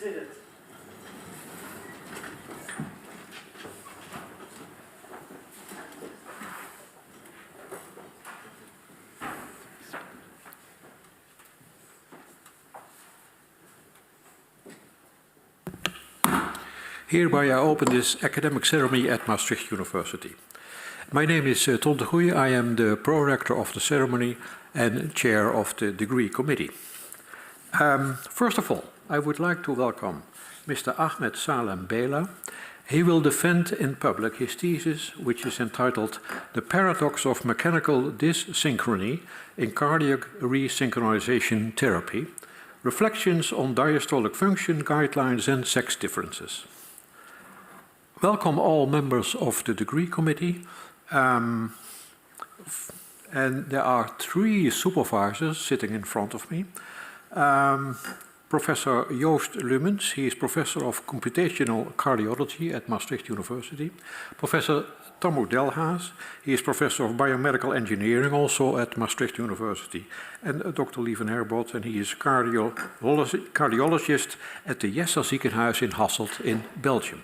seated. Hereby I open this academic ceremony at Maastricht University. My name is Ton de Goeie. I am the pro-rector of the ceremony and chair of the degree committee. First of all, I would like to welcome Mr. Ahmed Salem Beela. He will defend in public his thesis, which is entitled The Paradox of Mechanical Dyssynchrony in Cardiac Resynchronization Therapy, Reflections on Diastolic Function Guidelines and Sex Differences. Welcome all members of the degree committee. And there are three supervisors sitting in front of me. Professor Joost Lummans, he is Professor of Computational Cardiology at Maastricht University. Professor Tammo Delhaas, he is Professor of Biomedical Engineering also at Maastricht University. And Dr. Lieven Herbot, and he is cardiologist at the Jessa Ziekenhuis in Hasselt in Belgium.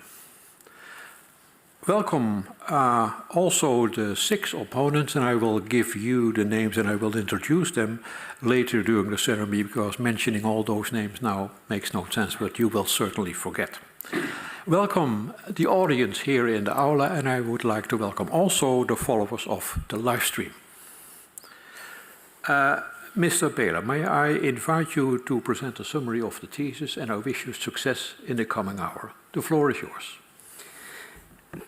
Welcome also the 6 opponents, and I will give you the names and I will introduce them later during the ceremony, because mentioning all those names now makes no sense, but you will certainly forget. Welcome the audience here in the aula, and I would like to welcome also the followers of the live stream. Mr. Beela, may I invite you to present a summary of the thesis, and I wish you success in the coming hour. The floor is yours.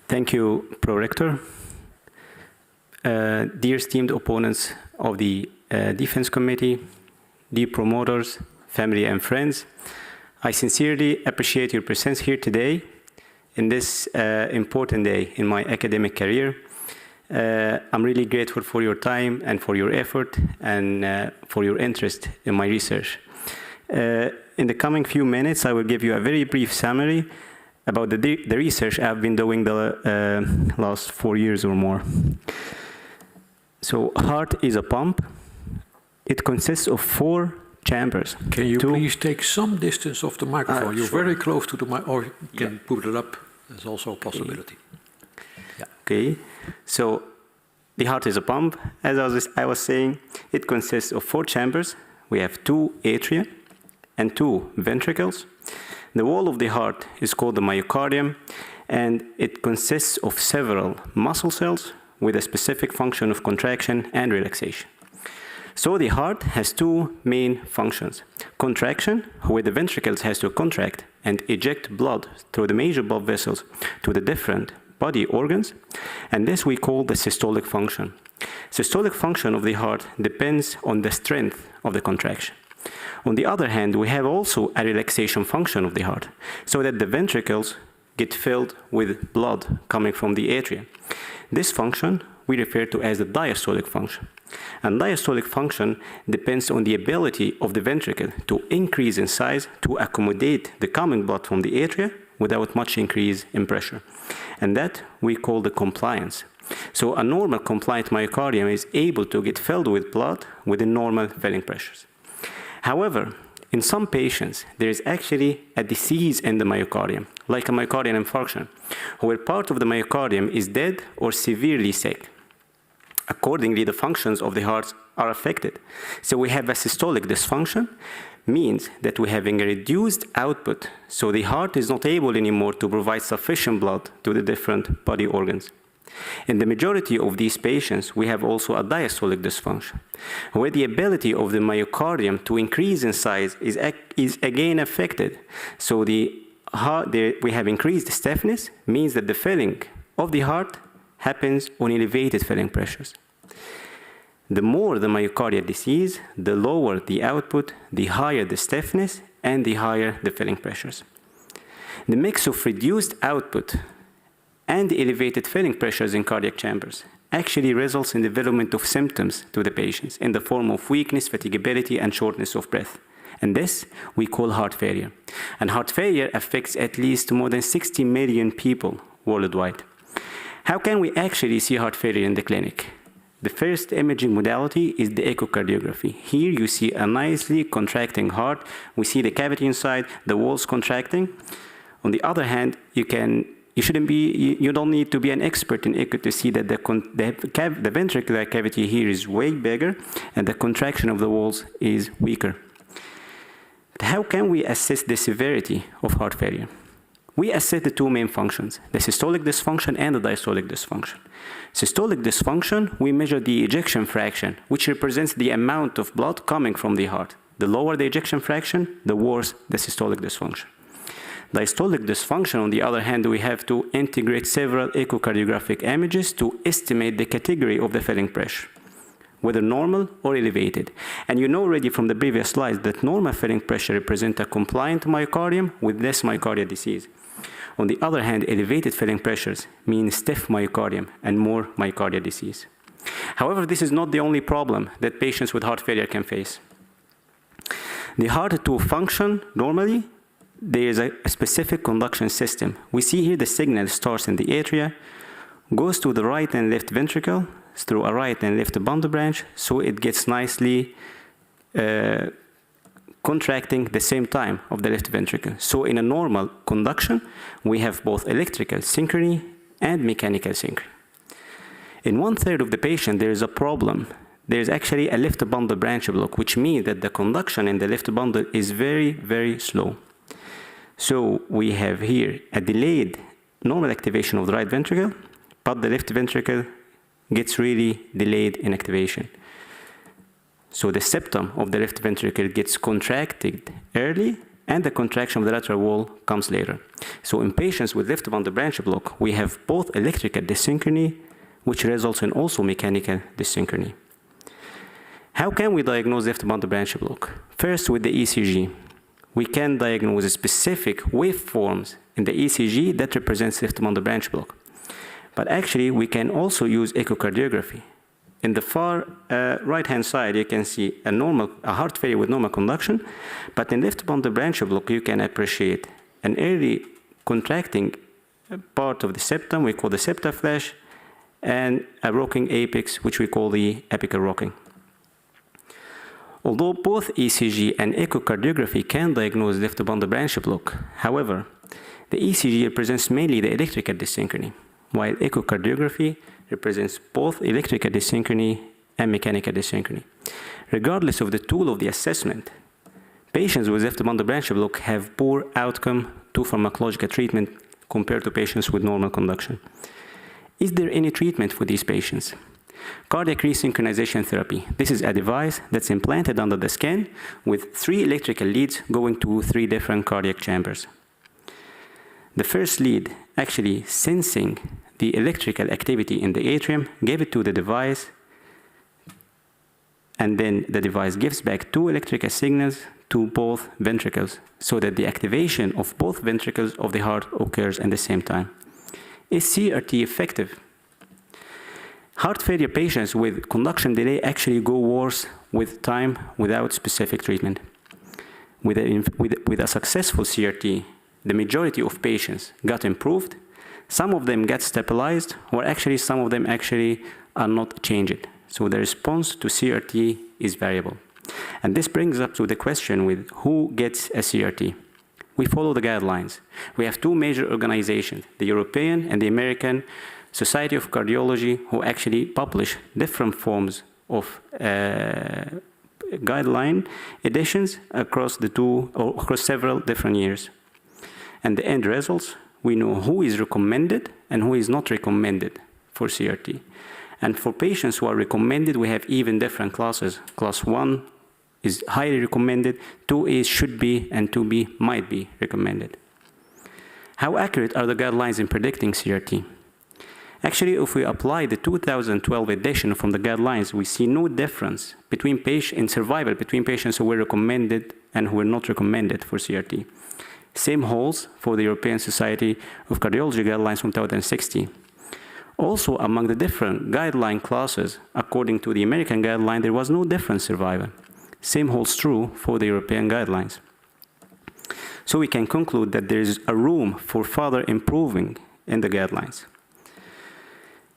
Thank you, Pro-Rector. Dear esteemed opponents of the Defense Committee, dear promoters, family and friends, I sincerely appreciate your presence here today in this important day in my academic career. I'm really grateful for your time and for your effort and for your interest in my research. In the coming few minutes, I will give you a very brief summary about the research I've been doing the last 4 years or more. So, heart is a pump. It consists of 4 chambers. Can you please take some distance off the microphone? You're sure. very close to the mic, or you can put it up. There's also a possibility. Yeah. Okay. So, the heart is a pump. As I was saying, it consists of 4 chambers. We have 2 atria and 2 ventricles. The wall of the heart is called the myocardium, and it consists of several muscle cells with a specific function of contraction and relaxation. So the heart has 2 main functions. Contraction, where the ventricles has to contract and eject blood through the major blood vessels to the different body organs, and this we call the systolic function. Systolic function of the heart depends on the strength of the contraction. On the other hand, we have also a relaxation function of the heart, so that the ventricles get filled with blood coming from the atria. This function we refer to as the diastolic function. And diastolic function depends on the ability of the ventricle to increase in size to accommodate the coming blood from the atria without much increase in pressure. And that we call the compliance. So a normal compliant myocardium is able to get filled with blood within normal filling pressures. However, in some patients, there is actually a disease in the myocardium, like a myocardial infarction, where part of the myocardium is dead or severely sick. Accordingly, the functions of the heart are affected. So we have a systolic dysfunction, means that we're having a reduced output, so the heart is not able anymore to provide sufficient blood to the different body organs. In the majority of these patients, we have also a diastolic dysfunction, where the ability of the myocardium to increase in size is again affected. So we have increased stiffness, means that the filling of the heart happens on elevated filling pressures. The more the myocardial disease, the lower the output, the higher the stiffness, and the higher the filling pressures. The mix of reduced output and elevated filling pressures in cardiac chambers actually results in development of symptoms to the patients in the form of weakness, fatigability, and shortness of breath. And this we call heart failure. And heart failure affects at least more than 60 million people worldwide. How can we actually see heart failure in the clinic? The first imaging modality is the echocardiography. Here you see a nicely contracting heart. We see the cavity inside, the walls contracting. On the other hand, you don't need to be an expert in echo to see that the ventricular cavity here is way bigger and the contraction of the walls is weaker. But how can we assess the severity of heart failure? We assess the two main functions, the systolic dysfunction and the diastolic dysfunction. Systolic dysfunction, we measure the ejection fraction, which represents the amount of blood coming from the heart. The lower the ejection fraction, the worse the systolic dysfunction. Diastolic dysfunction, on the other hand, we have to integrate several echocardiographic images to estimate the category of the filling pressure, whether normal or elevated. And you know already from the previous slides that normal filling pressure represents a compliant myocardium with less myocardial disease. On the other hand, elevated filling pressures mean stiff myocardium and more myocardial disease. However, this is not the only problem that patients with heart failure can face. The heart to function normally, there is a specific conduction system. We see here the signal starts in the atria, goes to the right and left ventricle through a right and left bundle branch, so it gets nicely contracting the same time of the left ventricle. So in a normal conduction, we have both electrical synchrony and mechanical synchrony. In 1/3 of the patient, there is a problem. There is actually a left bundle branch block, which means that the conduction in the left bundle is very, very slow. So we have here a delayed normal activation of the right ventricle, but the left ventricle gets really delayed in activation. So the septum of the left ventricle gets contracted early, and the contraction of the lateral wall comes later. So in patients with left bundle branch block, we have both electrical dyssynchrony, which results in also mechanical dyssynchrony. How can we diagnose left bundle branch block? First, with the ECG. We can diagnose specific waveforms in the ECG that represents left bundle branch block. But actually, we can also use echocardiography. In the far right-hand side, you can see a heart failure with normal conduction, but in left bundle branch block, you can appreciate an early contracting part of the septum, we call the septal flash, and a rocking apex, which we call the apical rocking. Although both ECG and echocardiography can diagnose left bundle branch block, however, the ECG represents mainly the electrical dyssynchrony, while echocardiography represents both electrical dyssynchrony and mechanical dyssynchrony. Regardless of the tool of the assessment, patients with left bundle branch block have poor outcome to pharmacological treatment compared to patients with normal conduction. Is there any treatment for these patients? Cardiac resynchronization therapy. This is a device that's implanted under the skin with 3 electrical leads going to 3 different cardiac chambers. The first lead actually sensing the electrical activity in the atrium, gave it to the device, and then the device gives back 2 electrical signals to both ventricles so that the activation of both ventricles of the heart occurs at the same time. Is CRT effective? Heart failure patients with conduction delay actually go worse with time without specific treatment. With a successful CRT, the majority of patients got improved. Some of them get stabilized, or actually some of them actually are not changed. So the response to CRT is variable. And this brings up to the question with who gets a CRT. We follow the guidelines. We have 2 major organizations, the European and the American Society of Cardiology, who actually publish different forms of guideline editions across across several different years. And the end results, we know who is recommended and who is not recommended for CRT. And for patients who are recommended, we have even different classes. Class 1 is highly recommended, 2A should be, and 2B might be recommended. How accurate are the guidelines in predicting CRT? Actually, if we apply the 2012 edition from the guidelines, we see no difference in survival between patients who were recommended and who were not recommended for CRT. Same holds for the European Society of Cardiology guidelines from 2016. Also, among the different guideline classes, according to the American guideline, there was no difference in survival. Same holds true for the European guidelines. So we can conclude that there is a room for further improving in the guidelines.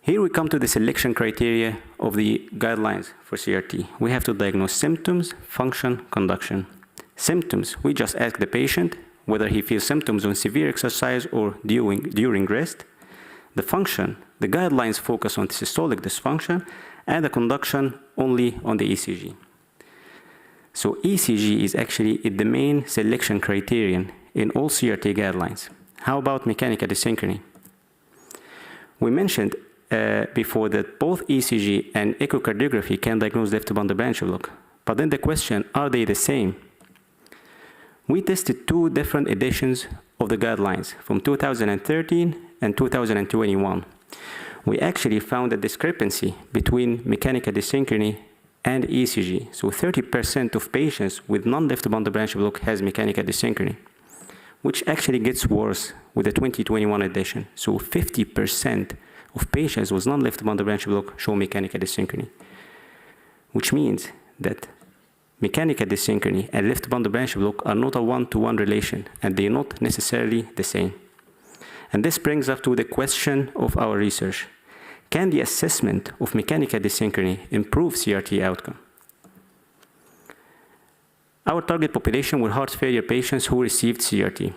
Here we come to the selection criteria of the guidelines for CRT. We have to diagnose symptoms, function, conduction. Symptoms, we just ask the patient whether he feels symptoms on severe exercise or during rest. The function, the guidelines focus on systolic dysfunction, and the conduction only on the ECG. So ECG is actually the main selection criterion in all CRT guidelines. How about mechanical dyssynchrony? We mentioned before that both ECG and echocardiography can diagnose left bundle branch block. But then the question, are they the same? We tested two different editions of the guidelines from 2013 and 2021. We actually found a discrepancy between mechanical dyssynchrony and ECG. So 30% of patients with non-left bundle branch block has mechanical dyssynchrony, which actually gets worse with the 2021 edition. So 50% of patients with non-left bundle branch block show mechanical dyssynchrony, which means that mechanical dyssynchrony and left bundle branch block are not a one-to-one relation, and they're not necessarily the same. And this brings us to the question of our research. Can the assessment of mechanical dyssynchrony improve CRT outcome? Our target population were heart failure patients who received CRT.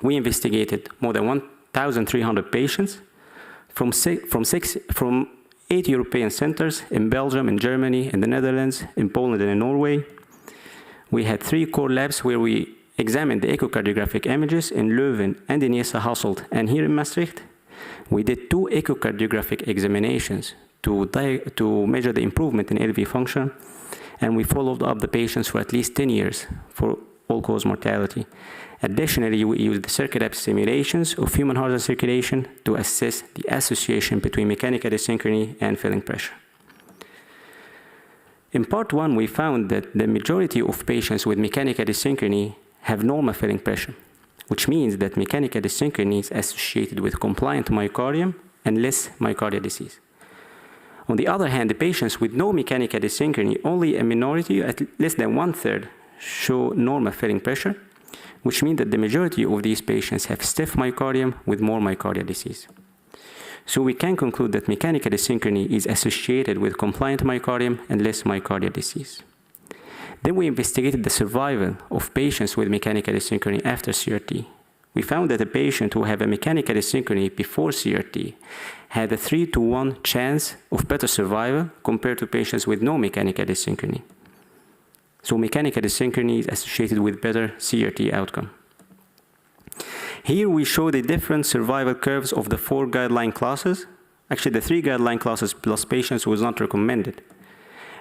We investigated more than 1,300 patients from 8 European centers in Belgium, in Germany, in the Netherlands, in Poland, and in Norway. We had 3 core labs where we examined the echocardiographic images in Leuven and in Jesse Hasselt and here in Maastricht. We did 2 echocardiographic examinations to measure the improvement in LV function, and we followed up the patients for at least 10 years for all-cause mortality. Additionally, we used the circuit depth simulations of human heart and circulation to assess the association between mechanical dyssynchrony and filling pressure. In part 1, we found that the majority of patients with mechanical dyssynchrony have normal filling pressure, which means that mechanical dyssynchrony is associated with compliant myocardium and less myocardial disease. On the other hand, the patients with no mechanical dyssynchrony, only a minority, at less than 1/3, show normal filling pressure, which means that the majority of these patients have stiff myocardium with more myocardial disease. So we can conclude that mechanical dyssynchrony is associated with compliant myocardium and less myocardial disease. Then we investigated the survival of patients with mechanical dyssynchrony after CRT. We found that a patient who had a mechanical dyssynchrony before CRT had a 3-to-1 chance of better survival compared to patients with no mechanical dyssynchrony. So mechanical dyssynchrony is associated with better CRT outcome. Here we show the different survival curves of the 4 guideline classes. Actually, the 3 guideline classes plus patients was not recommended.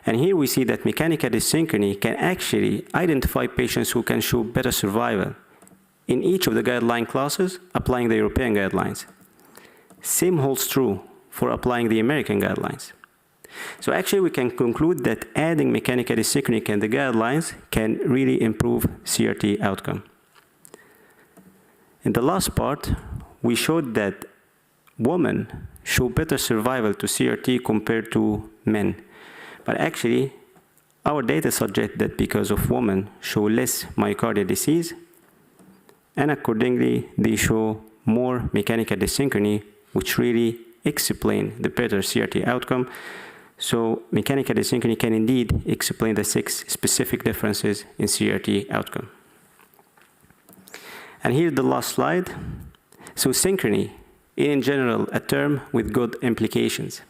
And here we see that mechanical dyssynchrony can actually identify patients who can show better survival in each of the guideline classes, applying the European guidelines. Same holds true for applying the American guidelines. So actually we can conclude that adding mechanical dyssynchrony in the guidelines can really improve CRT outcome. In the last part, we showed that women show better survival to CRT compared to men. But actually, our data suggest that because of women show less myocardial disease, and accordingly, they show more mechanical dyssynchrony, which really explain the better CRT outcome. So mechanical dyssynchrony can indeed explain the 6 specific differences in CRT outcome. And here's the last slide. So synchrony, in general, a term with good implications.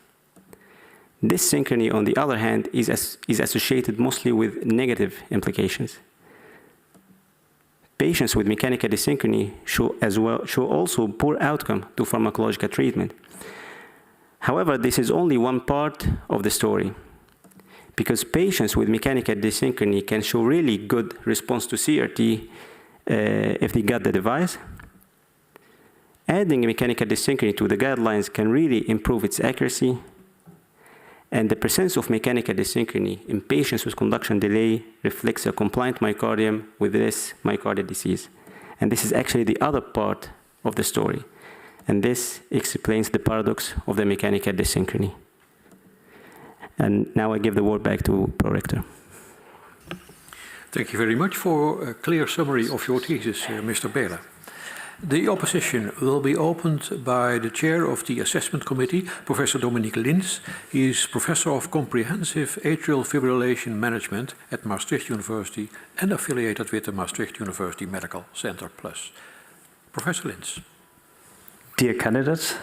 Dyssynchrony, on the other hand, is associated mostly with negative implications. Patients with mechanical dyssynchrony show also poor outcome to pharmacological treatment. However, this is only one part of the story, because patients with mechanical dyssynchrony can show really good response to CRT if they got the device. Adding mechanical dyssynchrony to the guidelines can really improve its accuracy, and the presence of mechanical dyssynchrony in patients with conduction delay reflects a compliant myocardium with less myocardial disease. And this is actually the other part of the story. And this explains the paradox of the mechanical dyssynchrony. And now I give the word back to Pro-Rector. Thank you very much for a clear summary of your thesis, Mr. Beela. The opposition will be opened by the chair of the assessment committee, Professor Dominique Lins. He is Professor of Comprehensive Atrial Fibrillation Management at Maastricht University and affiliated with the Maastricht University Medical Center Plus. Professor Lins. Dear candidate,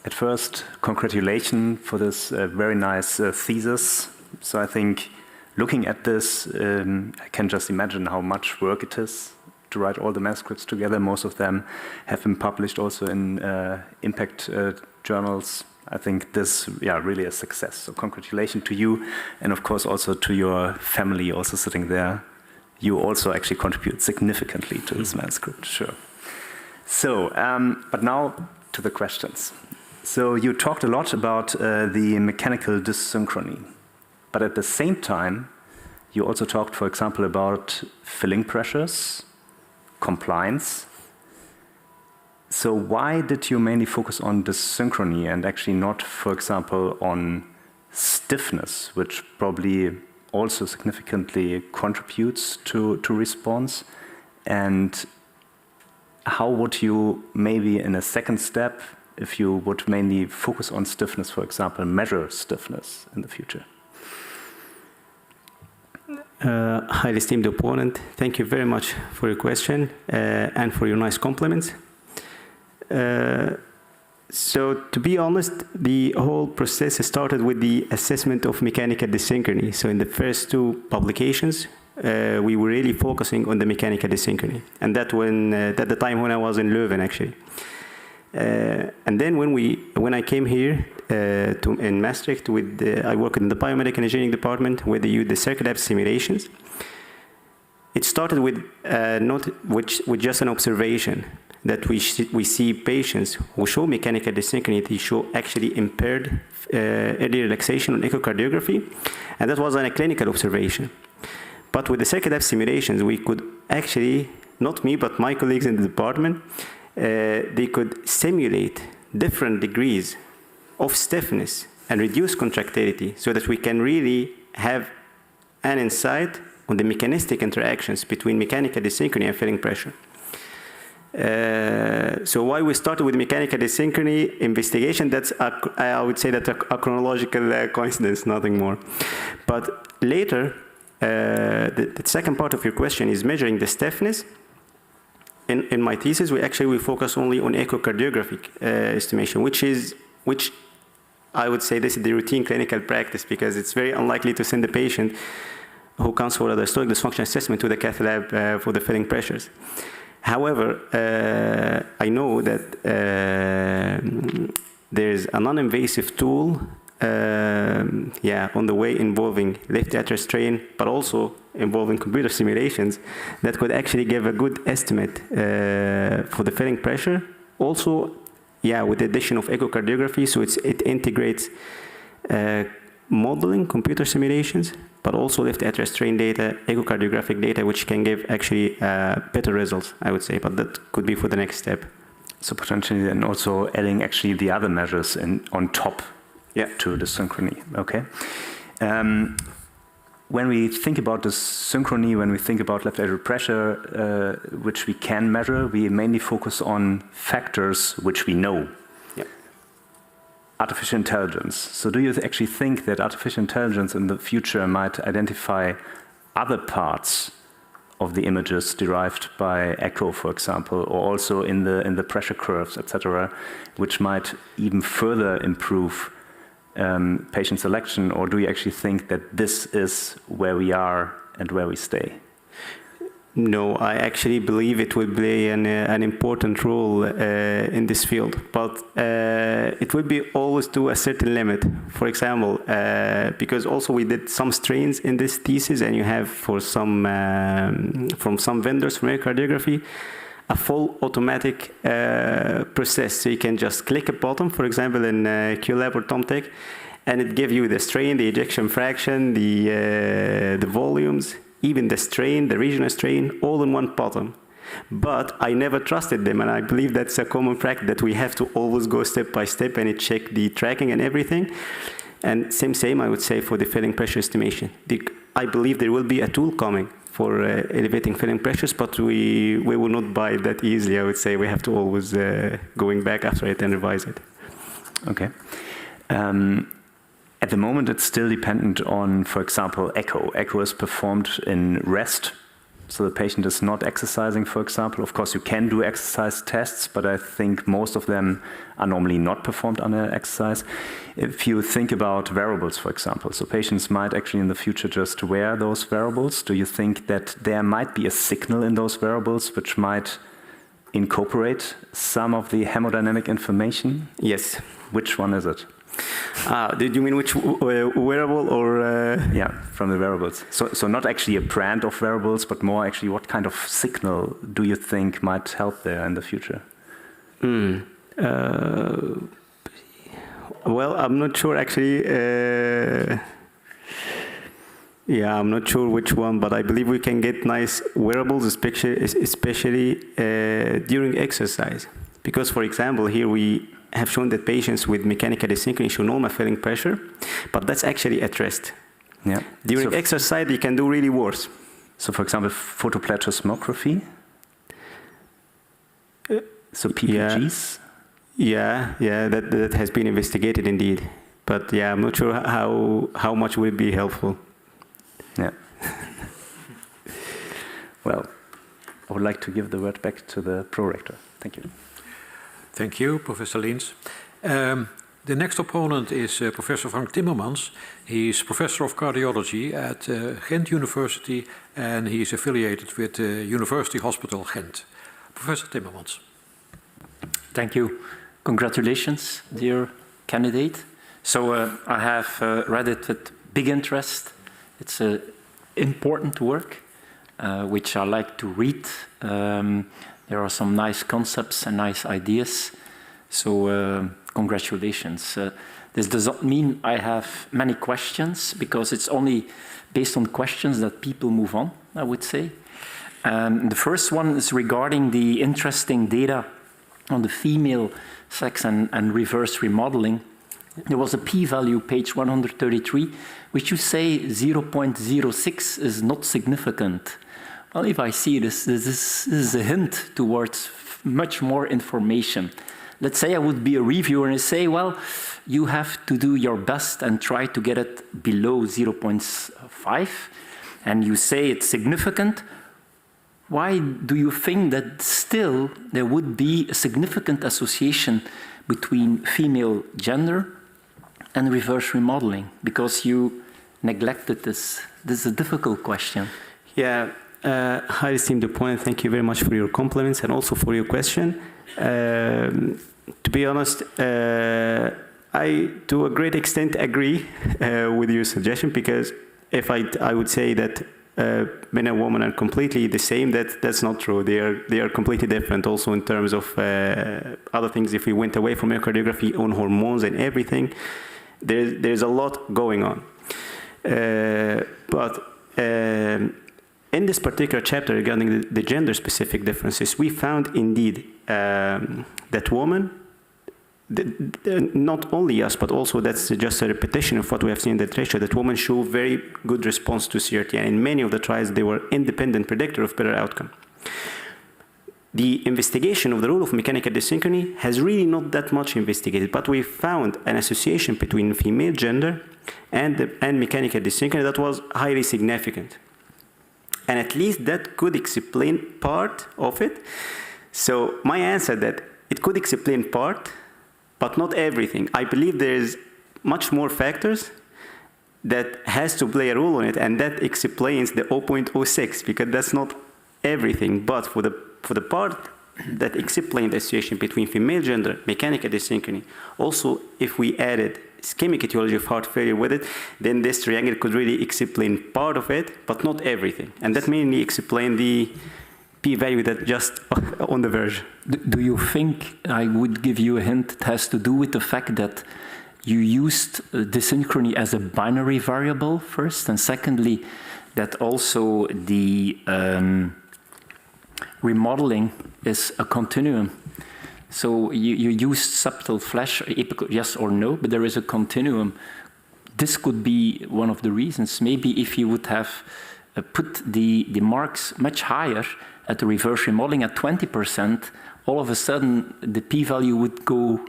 at first, congratulations for this very nice thesis. So I think looking at this, I can just imagine how much work it is to write all the manuscripts together. Most of them have been published also in impact journals. I think this, really a success. So congratulations to you, and of course also to your family also sitting there. You also actually contribute significantly to this manuscript, sure. So, but now to the questions. So you talked a lot about the mechanical dyssynchrony, but at the same time, you also talked, for example, about filling pressures, compliance. So why did you mainly focus on dyssynchrony and actually not, for example, on stiffness, which probably also significantly contributes to response? And how would you maybe in a second step, if you would mainly focus on stiffness, for example, measure stiffness in the future? Highly esteemed opponent, thank you very much for your question and for your nice compliments. So to be honest, the whole process started with the assessment of mechanical dyssynchrony. So in the first two publications, we were really focusing on the mechanical dyssynchrony. And that at the time when I was in Leuven, actually. And then when I came here in Maastricht, I worked in the biomedical engineering department where they used the circuit depth simulations. It started with just an observation that we see patients who show mechanical dyssynchrony, they show actually impaired early relaxation on echocardiography, and that was a clinical observation. But with the circuit depth simulations, we could actually, not me, but my colleagues in the department, they could simulate different degrees of stiffness and reduce contractility so that we can really have an insight on the mechanistic interactions between mechanical dyssynchrony and filling pressure. So why we started with mechanical dyssynchrony investigation, I would say that's a chronological coincidence, nothing more. But later, the second part of your question is measuring the stiffness. In my thesis, we focus only on echocardiographic estimation, which I would say this is the routine clinical practice because it's very unlikely to send a patient who comes for a diastolic dysfunction assessment to the cath lab for the filling pressures. However, I know that there's a non-invasive tool on the way involving left atrial strain, but also involving computer simulations that could actually give a good estimate for the filling pressure. Also, with the addition of echocardiography, so it integrates modeling, computer simulations, but also left atrial strain data, echocardiographic data, which can give actually better results, I would say, but that could be for the next step. So potentially then also adding actually the other measures on top to the synchrony, okay? When we think about the synchrony, when we think about left atrial pressure, which we can measure, we mainly focus on factors which we know. Artificial intelligence. So do you actually think that artificial intelligence in the future might identify other parts of the images derived by echo, for example, or also in the pressure curves, etc., which might even further improve patient selection, or do you actually think that this is where we are and where we stay? No, I actually believe it will play an important role in this field, but it will be always to a certain limit. For example, because also we did some strains in this thesis, and you have for some from some vendors from echocardiography, a full automatic process. So you can just click a button, for example, in QLab or TomTech, and it gives you the strain, the ejection fraction, the volumes, even the strain, the regional strain, all in one button. But I never trusted them, and I believe that's a common practice, that we have to always go step by step and check the tracking and everything. And same, I would say, for the filling pressure estimation. I believe there will be a tool coming for elevating filling pressures, but we will not buy it that easily, I would say. We have to always going back after it and revise it. Okay. At the moment, it's still dependent on, for example, echo. Echo is performed in rest, so the patient is not exercising, for example. Of course, you can do exercise tests, but I think most of them are normally not performed under exercise. If you think about wearables, for example, so patients might actually in the future just wear those wearables. Do you think that there might be a signal in those wearables which might incorporate some of the hemodynamic information? Yes. Which one is it? Did you mean which wearable or? Yeah, from the wearables. So not actually a brand of wearables, but more actually what kind of signal do you think might help there in the future? Well, I'm not sure actually. Yeah, I'm not sure which one, but I believe we can get nice wearables, especially during exercise. Because, for example, here we have shown that patients with mechanical desynchrony show normal filling pressure, but that's actually at rest. Yeah. During exercise, they can do really worse. So, for example, photoplethysmography. So PPGs. Yeah, that has been investigated indeed. But yeah, I'm not sure how much will it be helpful. Yeah. Well, I would like to give the word back to the pro-rector. Thank you. Thank you, Professor Lins. The next opponent is Professor Frank Timmans. He's Professor of Cardiology at Ghent University, and he is affiliated with University Hospital Ghent. Professor Timmans. Thank you. Congratulations, dear candidate. So I have read it with big interest. It's important work, which I like to read. There are some nice concepts and nice ideas. So congratulations. This does not mean I have many questions, because it's only based on questions that people move on, I would say. The first one is regarding the interesting data on the female sex and reverse remodeling. There was a p-value, page 133, which you say 0.06 is not significant. Well, if I see this is a hint towards much more information. Let's say I would be a reviewer and say, well, you have to do your best and try to get it below 0.5, and you say it's significant. Why do you think that still there would be a significant association between female gender and reverse remodeling? Because you neglected this. This is a difficult question. Yeah, I esteemed the point. Thank you very much for your compliments and also for your question. To be honest, I to a great extent agree with your suggestion, because if I would say that men and women are completely the same, that's not true. They are completely different also in terms of other things. If we went away from echocardiography on hormones and everything, there's a lot going on. But in this particular chapter regarding the gender-specific differences, we found indeed that women, not only us, but also that's just a repetition of what we have seen in the literature, that women show very good response to CRT, and in many of the trials they were independent predictor of better outcome. The investigation of the role of mechanical dyssynchrony has really not that much investigated, but we found an association between female gender and mechanical dyssynchrony that was highly significant. And at least that could explain part of it. So my answer that it could explain part, but not everything. I believe there's much more factors that has to play a role on it, and that explains the 0.06, because that's not everything. But for the part that explained the association between female gender, mechanical dyssynchrony, also if we added ischemic etiology of heart failure with it, then this triangle could really explain part of it, but not everything. And that mainly explains the p-value that just on the verge. Do you think, I would give you a hint, it has to do with the fact that you used dyssynchrony as a binary variable first, and secondly, that also the remodeling is a continuum? So you used subtle flash, yes or no, but there is a continuum. This could be one of the reasons. Maybe if you would have put the marks much higher at the reverse remodeling at 20%, all of a sudden the p-value would go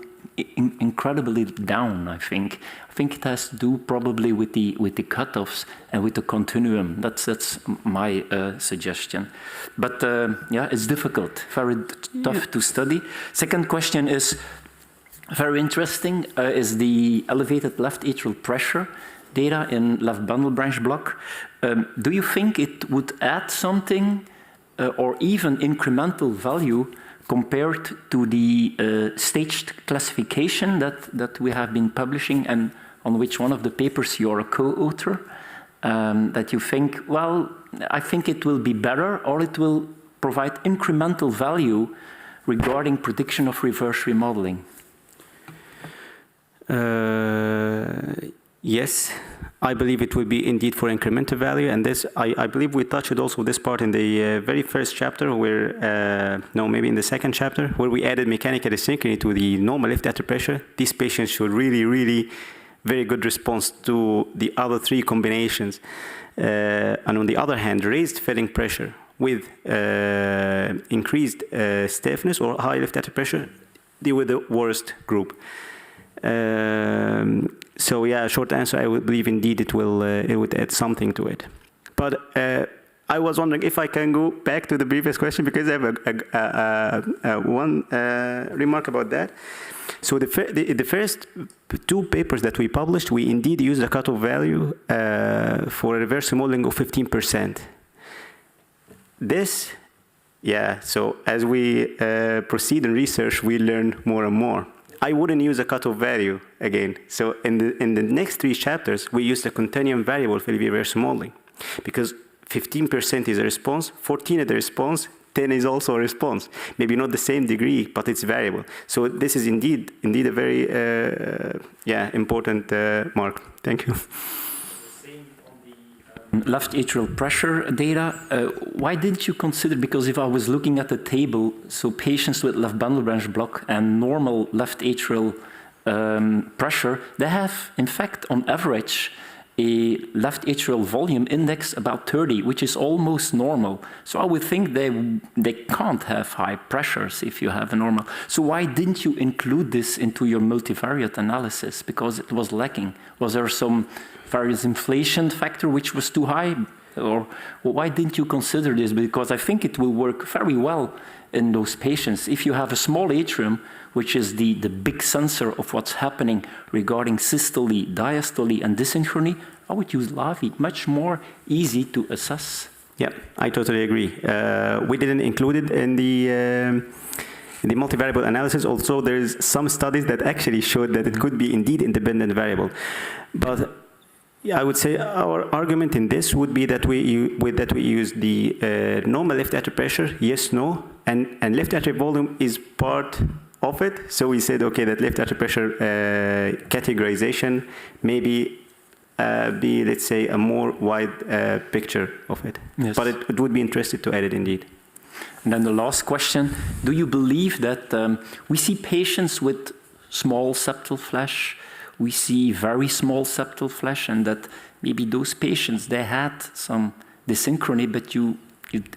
incredibly down, I think. I think it has to do probably with the cutoffs and with the continuum. That's my suggestion. But yeah, it's difficult, very tough to study. Second question is very interesting, is the elevated left atrial pressure data in left bundle branch block. Do you think it would add something or even incremental value compared to the staged classification that we have been publishing and on which one of the papers you're a co-author, that you think, well, I think it will be better or it will provide incremental value regarding prediction of reverse remodeling? Yes, I believe it will be indeed for incremental value, and this, I believe we touched also this part in the very first chapter where, no, maybe in the second chapter, where we added mechanical asynchrony to the normal left atrial pressure. These patients showed really very good response to the other three combinations. And on the other hand, raised filling pressure with increased stiffness or high left atrial pressure, they were the worst group. So yeah, short answer, I would believe indeed it would add something to it. But I was wondering if I can go back to the previous question, because I have one remark about that. So the first two papers that we published, we indeed used a cutoff value for a reverse remodeling of 15%. This, yeah, so as we proceed in research, we learn more and more. I wouldn't use a cutoff value again. So in the next three chapters, we use the continuum variable for the reverse remodeling, because 15% is a response, 14 is a response, 10 is also a response. Maybe not the same degree, but it's variable. So this is indeed a very important mark. Thank you. Left atrial pressure data, why didn't you consider, because if I was looking at the table, so patients with left bundle branch block and normal left atrial pressure, they have, in fact, on average, a left atrial volume index about 30, which is almost normal. So I would think they can't have high pressures if you have a normal. So why didn't you include this into your multivariate analysis? Because it was lacking. Was there some various inflation factor which was too high? Or why didn't you consider this? Because I think it will work very well in those patients. If you have a small atrium, which is the big sensor of what's happening regarding systole, diastole, and dyssynchrony, I would use LAVI, much more easy to assess. Yeah, I totally agree. We didn't include it in the multivariable analysis. Also, there's some studies that actually showed that it could be indeed independent variable. But yeah, I would say our argument in this would be that we use the normal left atrial pressure, yes, no, and left atrial volume is part of it. So we said, okay, that left atrial pressure categorization maybe be, let's say, a more wide picture of it. Yes. But it would be interesting to add it indeed. And then the last question, do you believe that we see patients with small septal flash, we see very small septal flash, and that maybe those patients, they had some dyssynchrony, but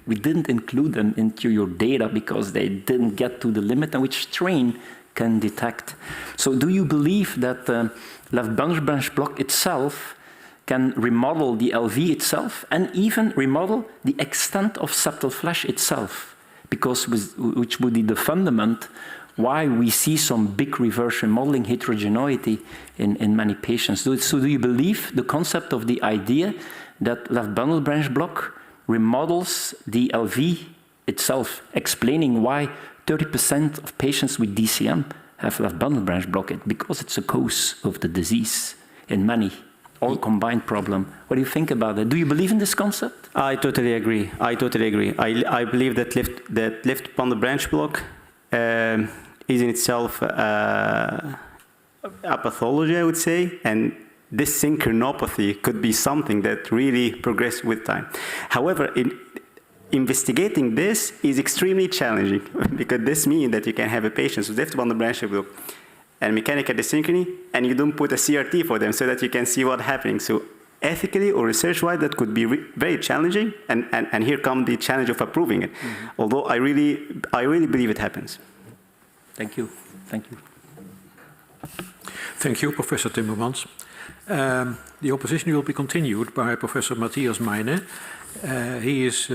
we didn't include them into your data because they didn't get to the limit and which strain can detect. So do you believe that left bundle branch block itself can remodel the LV itself and even remodel the extent of septal flash itself? Because which would be the fundament why we see some big reverse remodeling heterogeneity in many patients. So do you believe the concept of the idea that left bundle branch block remodels the LV itself, explaining why 30% of patients with DCM have left bundle branch blockade, because it's a cause of the disease in many, all combined problem. What do you think about that? Do you believe in this concept? I totally agree. I believe that left bundle branch block is in itself a pathology, I would say, and this synchronopathy could be something that really progressed with time. However, investigating this is extremely challenging because this means that you can have a patient with left bundle branch block and mechanical dyssynchrony, and you don't put a CRT for them so that you can see what's happening. So ethically or research-wise, that could be very challenging, and here comes the challenge of approving it. Although I really believe it happens. Thank you. Thank you. Thank you, Professor Timmans. The opposition will be continued by Professor Matthias Meine. He is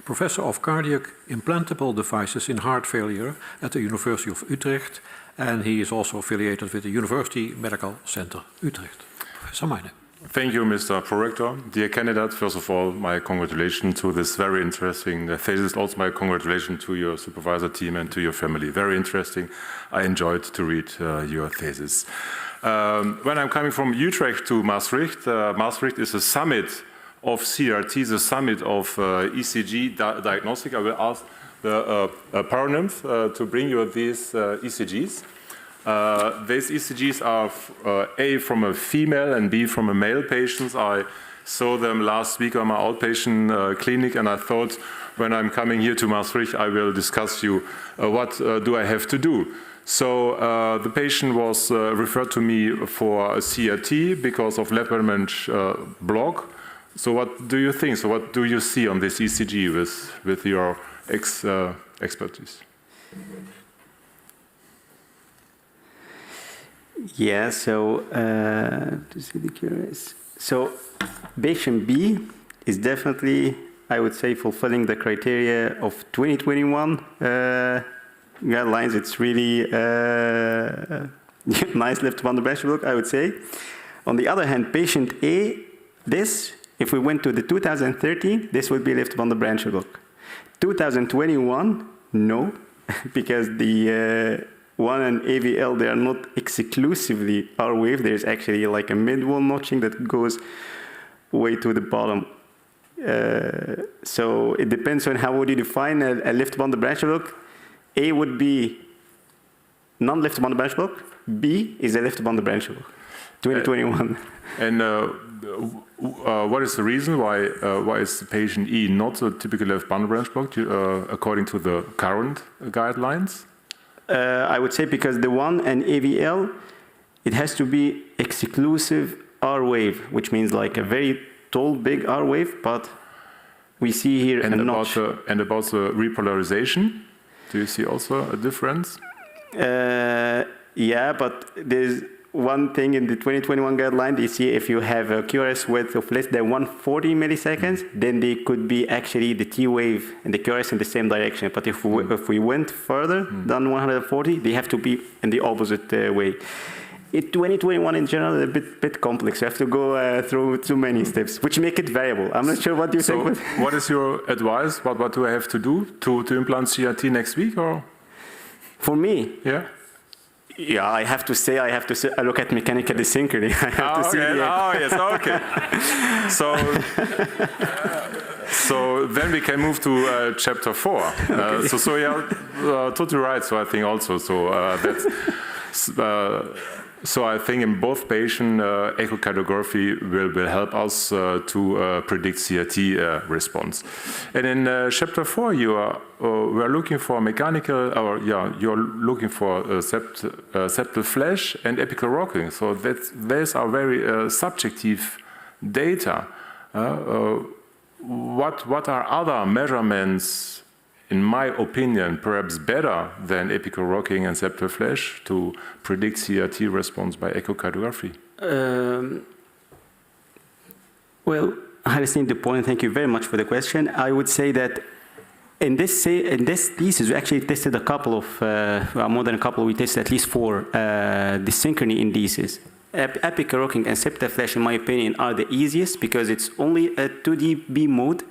Professor of Cardiac Implantable Devices in Heart Failure at the University of Utrecht, and he is also affiliated with the University Medical Center Utrecht. Professor Meine. Thank you, Mr. Prorector. Dear candidate, first of all, my congratulations to this very interesting thesis. Also, my congratulations to your supervisor team and to your family. Very interesting. I enjoyed to read your thesis. When I'm coming from Utrecht to Maastricht, Maastricht is a summit of CRT, the summit of ECG diagnostic. I will ask the paronyms to bring you these ECGs. These ECGs are A from a female and B from a male patient. I saw them last week on my outpatient clinic, and I thought when I'm coming here to Maastricht, I will discuss you what do I have to do. So the patient was referred to me for a CRT because of Lummans block. So what do you think? So what do you see on this ECG with your expertise? Yeah, so to see the curious. So patient B is definitely, I would say, fulfilling the criteria of 2021 guidelines. It's really nice left bundle branch block, I would say. On the other hand, patient A, if we went to the 2013, this would be left bundle branch block. 2021, no, because the one and AVL, they are not exclusively R-wave. There's actually like a mid-wall notching that goes way to the bottom. So it depends on how would you define a left bundle branch block. A would be non-left bundle branch block. B is a left bundle branch block. 2021. And what is the reason why is the patient E not a typical left bundle branch block according to the current guidelines? I would say because the one and AVL, it has to be exclusive R wave, which means like a very tall, big R wave, but we see here a notch. And about the repolarization, do you see also a difference? Yeah, but there's one thing in the 2021 guideline. You see if you have a QRS width of less than 140 milliseconds, then they could be actually the T wave and the QRS in the same direction. But if we went further than 140, they have to be in the opposite way. In 2021 in general is a bit complex. You have to go through too many steps, which make it variable. I'm not sure what you think. What is your advice? What do I have to do to implant CRT next week? Or? For me? Yeah. Yeah, I have to say, I look at mechanical Dyssynchrony. I have to see yes, okay. So then we can move to chapter 4. Okay. So yeah, totally right. So I think also, so I think in both patient echocardiography will help us to predict CRT response. And in chapter 4, we are looking for mechanical, you're looking for septal flash and apical rocking. So those are very subjective data. What are other measurements, in my opinion, perhaps better than apical rocking and septal flash to predict CRT response by echocardiography? Well, I understand the point. Thank you very much for the question. I would say that in this thesis, we actually tested a couple of, more than a couple, we tested at least 4 Dyssynchrony indices. Apical rocking and septal flash, in my opinion, are the easiest because it's only a 2dB mode.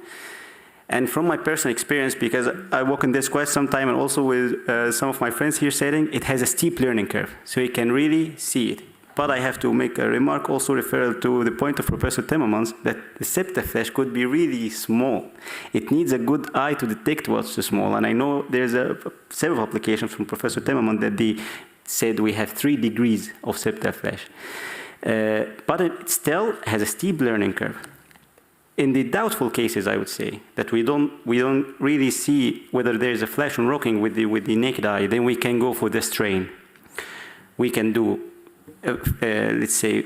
And from my personal experience, because I work in this quite some time and also with some of my friends here setting, it has a steep learning curve. So you can really see it. But I have to make a remark also referring to the point of Professor Timmans that the septal flash could be really small. It needs a good eye to detect what's too small. And I know there's several applications from Professor Timmans that they said we have 3 degrees of septal flash. But it still has a steep learning curve. In the doubtful cases, I would say, that we don't really see whether there is a flash on rocking with the naked eye, then we can go for the strain. We can do let's say,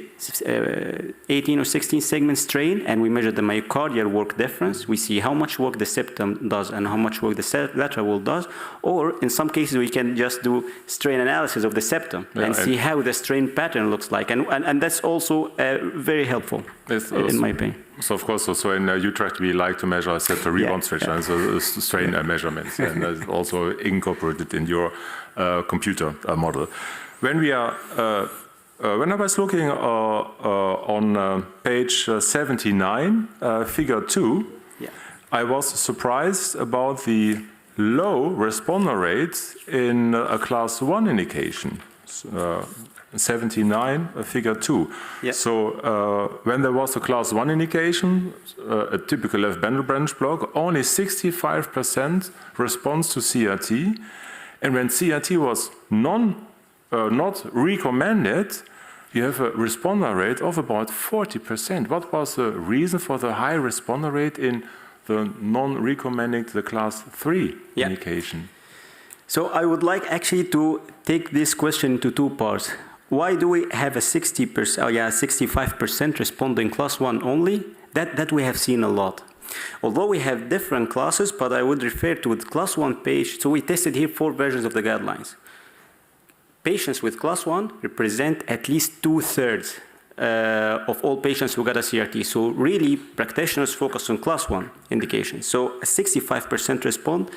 18 or 16 segment strain, and we measure the myocardial work difference. We see how much work the septum does and how much work the lateral wall does. Or in some cases, we can just do strain analysis of the septum and see how the strain pattern looks like. And that's also very helpful, in my opinion. So of course, so in Utrecht, we like to measure septal rebound strain, so strain measurements, and that's also incorporated in your computer model. When we are when I was looking on page 79, figure 2, I was surprised about the low responder rate in a class 1 indication, 79, figure 2. Yeah. So when there was a class 1 indication, a typical left bundle branch block, only 65% response to CRT, and when CRT was not recommended, you have a responder rate of about 40%. What was the reason for the high responder rate in the non-recommending the class 3 indication? So I would like actually to take this question into two parts. Why do we have a 65% responder in class 1 only? That we have seen a lot. Although we have different classes, but I would refer to the class 1 page. So we tested here 4 versions of the guidelines. Patients with class 1 represent at least 2/3 of all patients who got a CRT. So really, practitioners focus on class 1 indications. So a 65% respond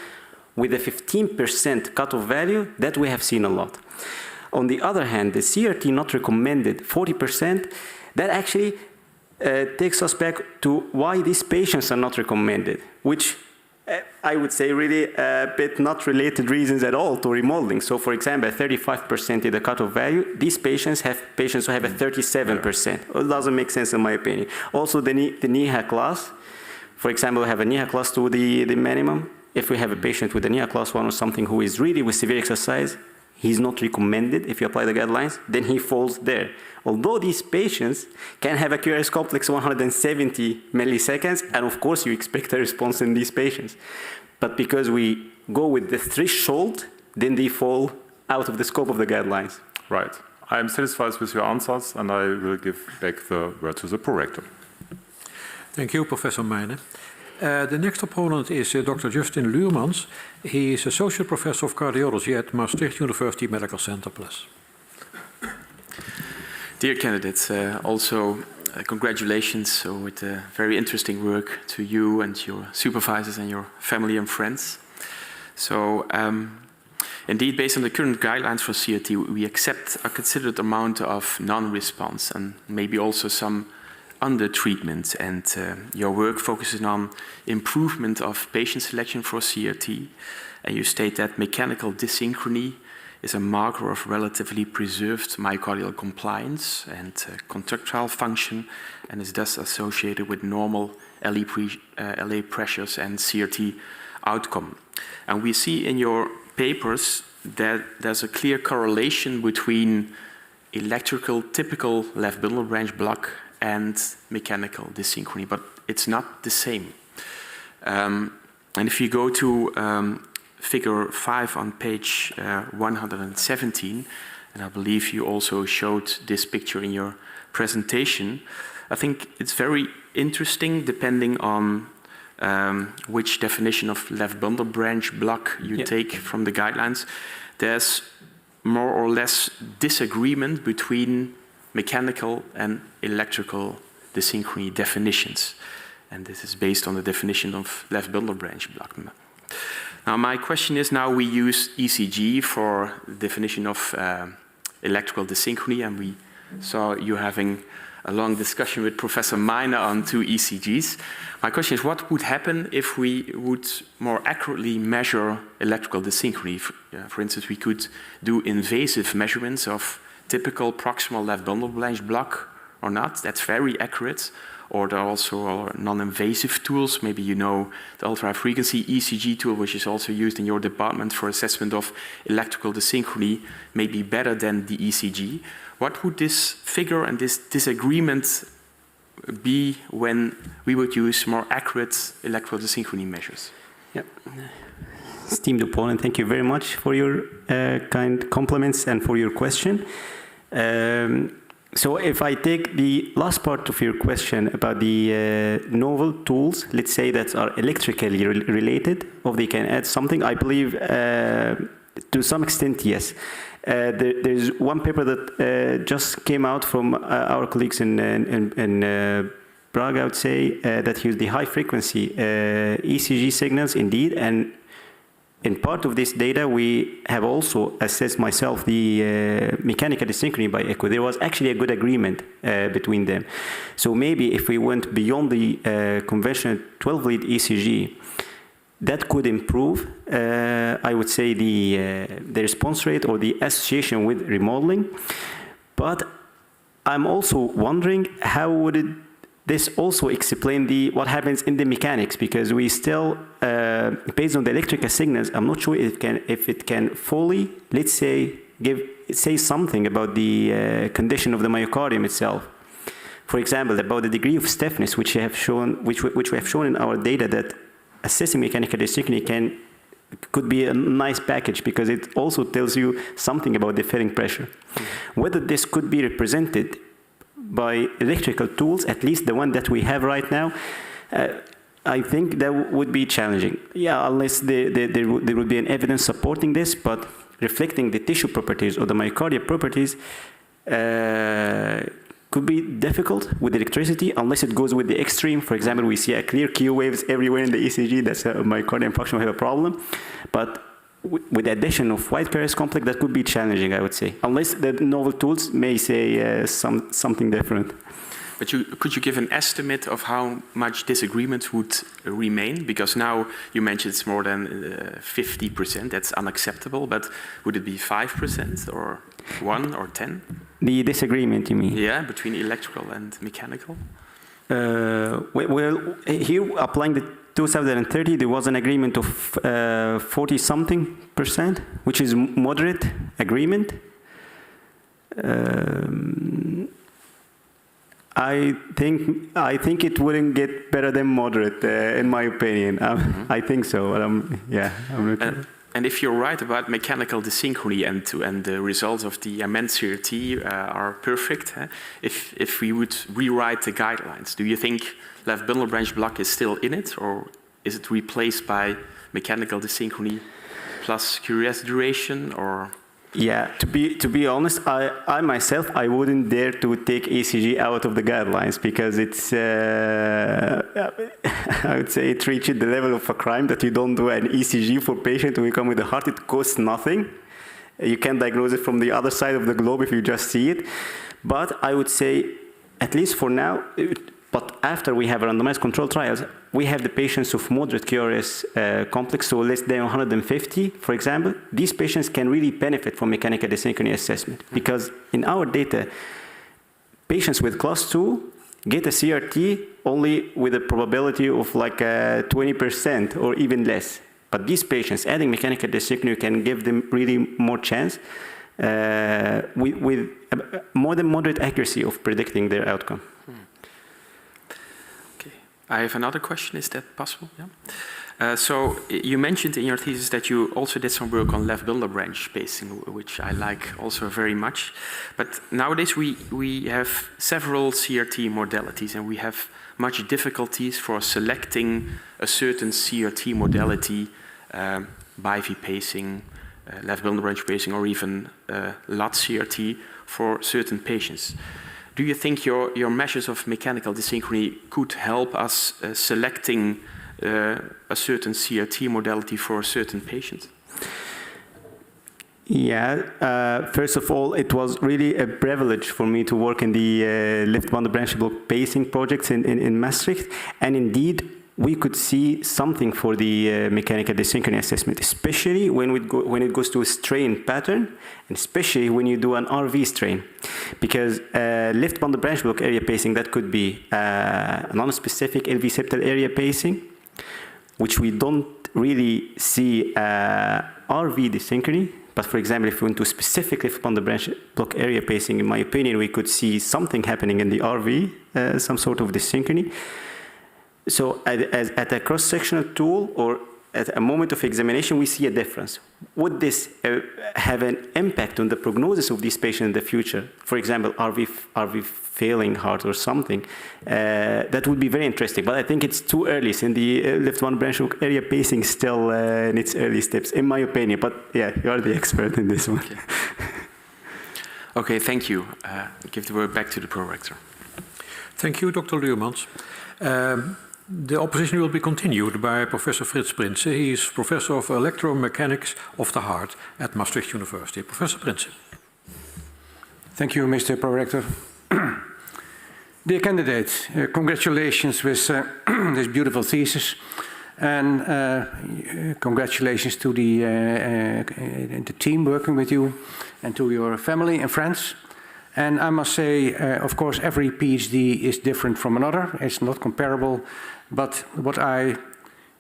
with a 15% cutoff value, that we have seen a lot. On the other hand, the CRT not recommended, 40%, that actually takes us back to why these patients are not recommended, which I would say really a bit not related reasons at all to remodeling. So for example, 35% is the cutoff value. These patients who have a 37%. It doesn't make sense in my opinion. Also the NIHA class, for example, we have a NIHA class 2, the minimum. If we have a patient with a NIHA class 1 or something who is really with severe exercise, he's not recommended if you apply the guidelines, then he falls there. Although these patients can have a QRS complex 170 milliseconds, and of course you expect a response in these patients. But because we go with the threshold, then they fall out of the scope of the guidelines. Right. I am satisfied with your answers, and I will give back the word to the prorector. Thank you, Professor Mina. The next opponent is Dr. Justin Lummans. He is Associate Professor of Cardiology at Maastricht University Medical Center Plus. Dear candidates, also congratulations with very interesting work to you and your supervisors and your family and friends. So indeed, based on the current guidelines for CRT, we accept a considered amount of non-response and maybe also some under-treatment, and your work focuses on improvement of patient selection for CRT, and you state that mechanical dyssynchrony is a marker of relatively preserved myocardial compliance and contractile function, and is thus associated with normal LA pressures and CRT outcome. And we see in your papers that there's a clear correlation between electrical typical left bundle branch block and mechanical dyssynchrony, but it's not the same. And if you go to figure 5 on page 117, and I believe you also showed this picture in your presentation, I think it's very interesting depending on which definition of left bundle branch block you take from the guidelines. There's more or less disagreement between mechanical and electrical dyssynchrony definitions. And this is based on the definition of left bundle branch block. Now my question is, now we use ECG for the definition of electrical dyssynchrony, and we saw you having a long discussion with Professor Mina on 2 ECGs. My question is, what would happen if we would more accurately measure electrical dyssynchrony? For instance, we could do invasive measurements of typical proximal left bundle branch block or not. That's very accurate. Or there are also non-invasive tools. Maybe you know the ultra-high-frequency ECG tool, which is also used in your department for assessment of electrical dyssynchrony, may be better than the ECG. What would this figure and this disagreement be when we would use more accurate electrical dyssynchrony measures? Yep. Esteemed opponent, thank you very much for your kind compliments and for your question. So if I take the last part of your question about the novel tools, let's say that are electrically related, or they can add something, I believe to some extent, yes. There's one paper that just came out from our colleagues in Prague, I would say, that use the high-frequency ECG signals indeed, and in part of this data, we have also assessed myself the mechanical dyssynchrony by echo. There was actually a good agreement between them. So maybe if we went beyond the conventional 12-lead ECG, that could improve, I would say, the response rate or the association with remodeling. But I'm also wondering how would this also explain what happens in the mechanics, because we still, based on the electrical signals, I'm not sure if it can fully, let's say, say something about the condition of the myocardium itself. For example, about the degree of stiffness, which we have shown in our data, that assessing mechanical dyssynchrony could be a nice package because it also tells you something about the filling pressure. Whether this could be represented by electrical tools, at least the one that we have right now, I think that would be challenging. Yeah, unless there would be an evidence supporting this, but reflecting the tissue properties or the myocardial properties could be difficult with electricity unless it goes with the extreme. For example, we see a clear Q waves everywhere in the ECG. That's a myocardial infarction will have a problem. But with the addition of white Paris complex, that could be challenging, I would say, unless the novel tools may say something different. But could you give an estimate of how much disagreement would remain? Because now you mentioned it's more than 50%. That's unacceptable. But would it be 5% or 1 or 10? The disagreement, you mean? Yeah, between electrical and mechanical. Well, here applying the 2030, there was an agreement of 40-something%, which is moderate agreement. I think it wouldn't get better than moderate, in my opinion. I think so. But I'm not sure. And if you're right about mechanical dyssynchrony and the results of the immense CRT are perfect, if we would rewrite the guidelines, do you think left bundle branch block is still in it, or is it replaced by mechanical dyssynchrony plus QRS duration, or? Yeah, to be honest, I myself, I wouldn't dare to take ECG out of the guidelines because it's, I would say it reaches the level of a crime that you don't do an ECG for patient who come with a heart. It costs nothing. You can diagnose it from the other side of the globe if you just see it. But I would say, at least for now, but after we have randomized control trials, we have the patients of moderate QRS complex, so less than 150, for example. These patients can really benefit from mechanical dyssynchrony assessment because in our data, patients with class 2 get a CRT only with a probability of like 20% or even less. But these patients, adding mechanical dyssynchrony can give them really more chance with more than moderate accuracy of predicting their outcome. I have another question. Is that possible? Yeah. So you mentioned in your thesis that you also did some work on left bundle branch spacing, which I like also very much. But nowadays we have several CRT modalities, and we have much difficulties for selecting a certain CRT modality, BIV pacing, left bundle branch pacing, or even LUT CRT for certain patients. Do you think your measures of mechanical dyssynchrony could help us selecting a certain CRT modality for a certain patient? Yeah, first of all, it was really a privilege for me to work in the left bundle branch block pacing projects in Maastricht, and indeed we could see something for the mechanical dyssynchrony assessment, especially when it goes to a strain pattern, and especially when you do an RV strain. Because left bundle branch block area pacing, that could be non-specific LV septal area pacing, which we don't really see RV dyssynchrony. But for example, if we went to specific left bundle branch block area pacing, in my opinion, we could see something happening in the RV, some sort of dyssynchrony. So at a cross-sectional tool, or at a moment of examination, we see a difference. Would this have an impact on the prognosis of these patients in the future? For example, are we failing heart or something? That would be very interesting, but I think it's too early, since the left one branch area pacing still in its early steps, in my opinion. But yeah, you are the expert in this one. Okay, okay, thank you. Give the word back to the Pro-Rector. Thank you, Dr. Lummans. The opposition will be continued by Professor Frits Prinsen. He is Professor of Electromechanics of the Heart at Maastricht University. Professor Prinsen. Thank you, Mr. Pro-Rector. Dear candidate, congratulations with this beautiful thesis, and congratulations to the team working with you and to your family and friends. And I must say, of course, every PhD is different from another. It's not comparable. But what I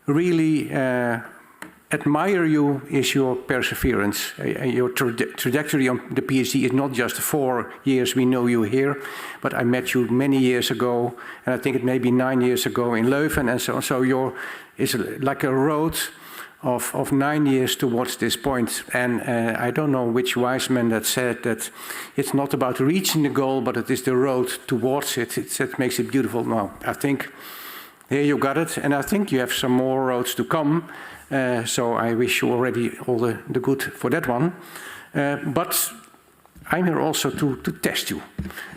really admire you is your perseverance. Your trajectory on the PhD is not just 4 years we know you here, but I met you many years ago, and I think it may be 9 years ago in Leuven, and so on. So it's like a road of 9 years towards this point. And I don't know which wise man that said that it's not about reaching the goal, but it is the road towards it. That makes it beautiful. Now, I think here you got it, and I think you have some more roads to come. So I wish you already all the good for that one. But I'm here also to test you.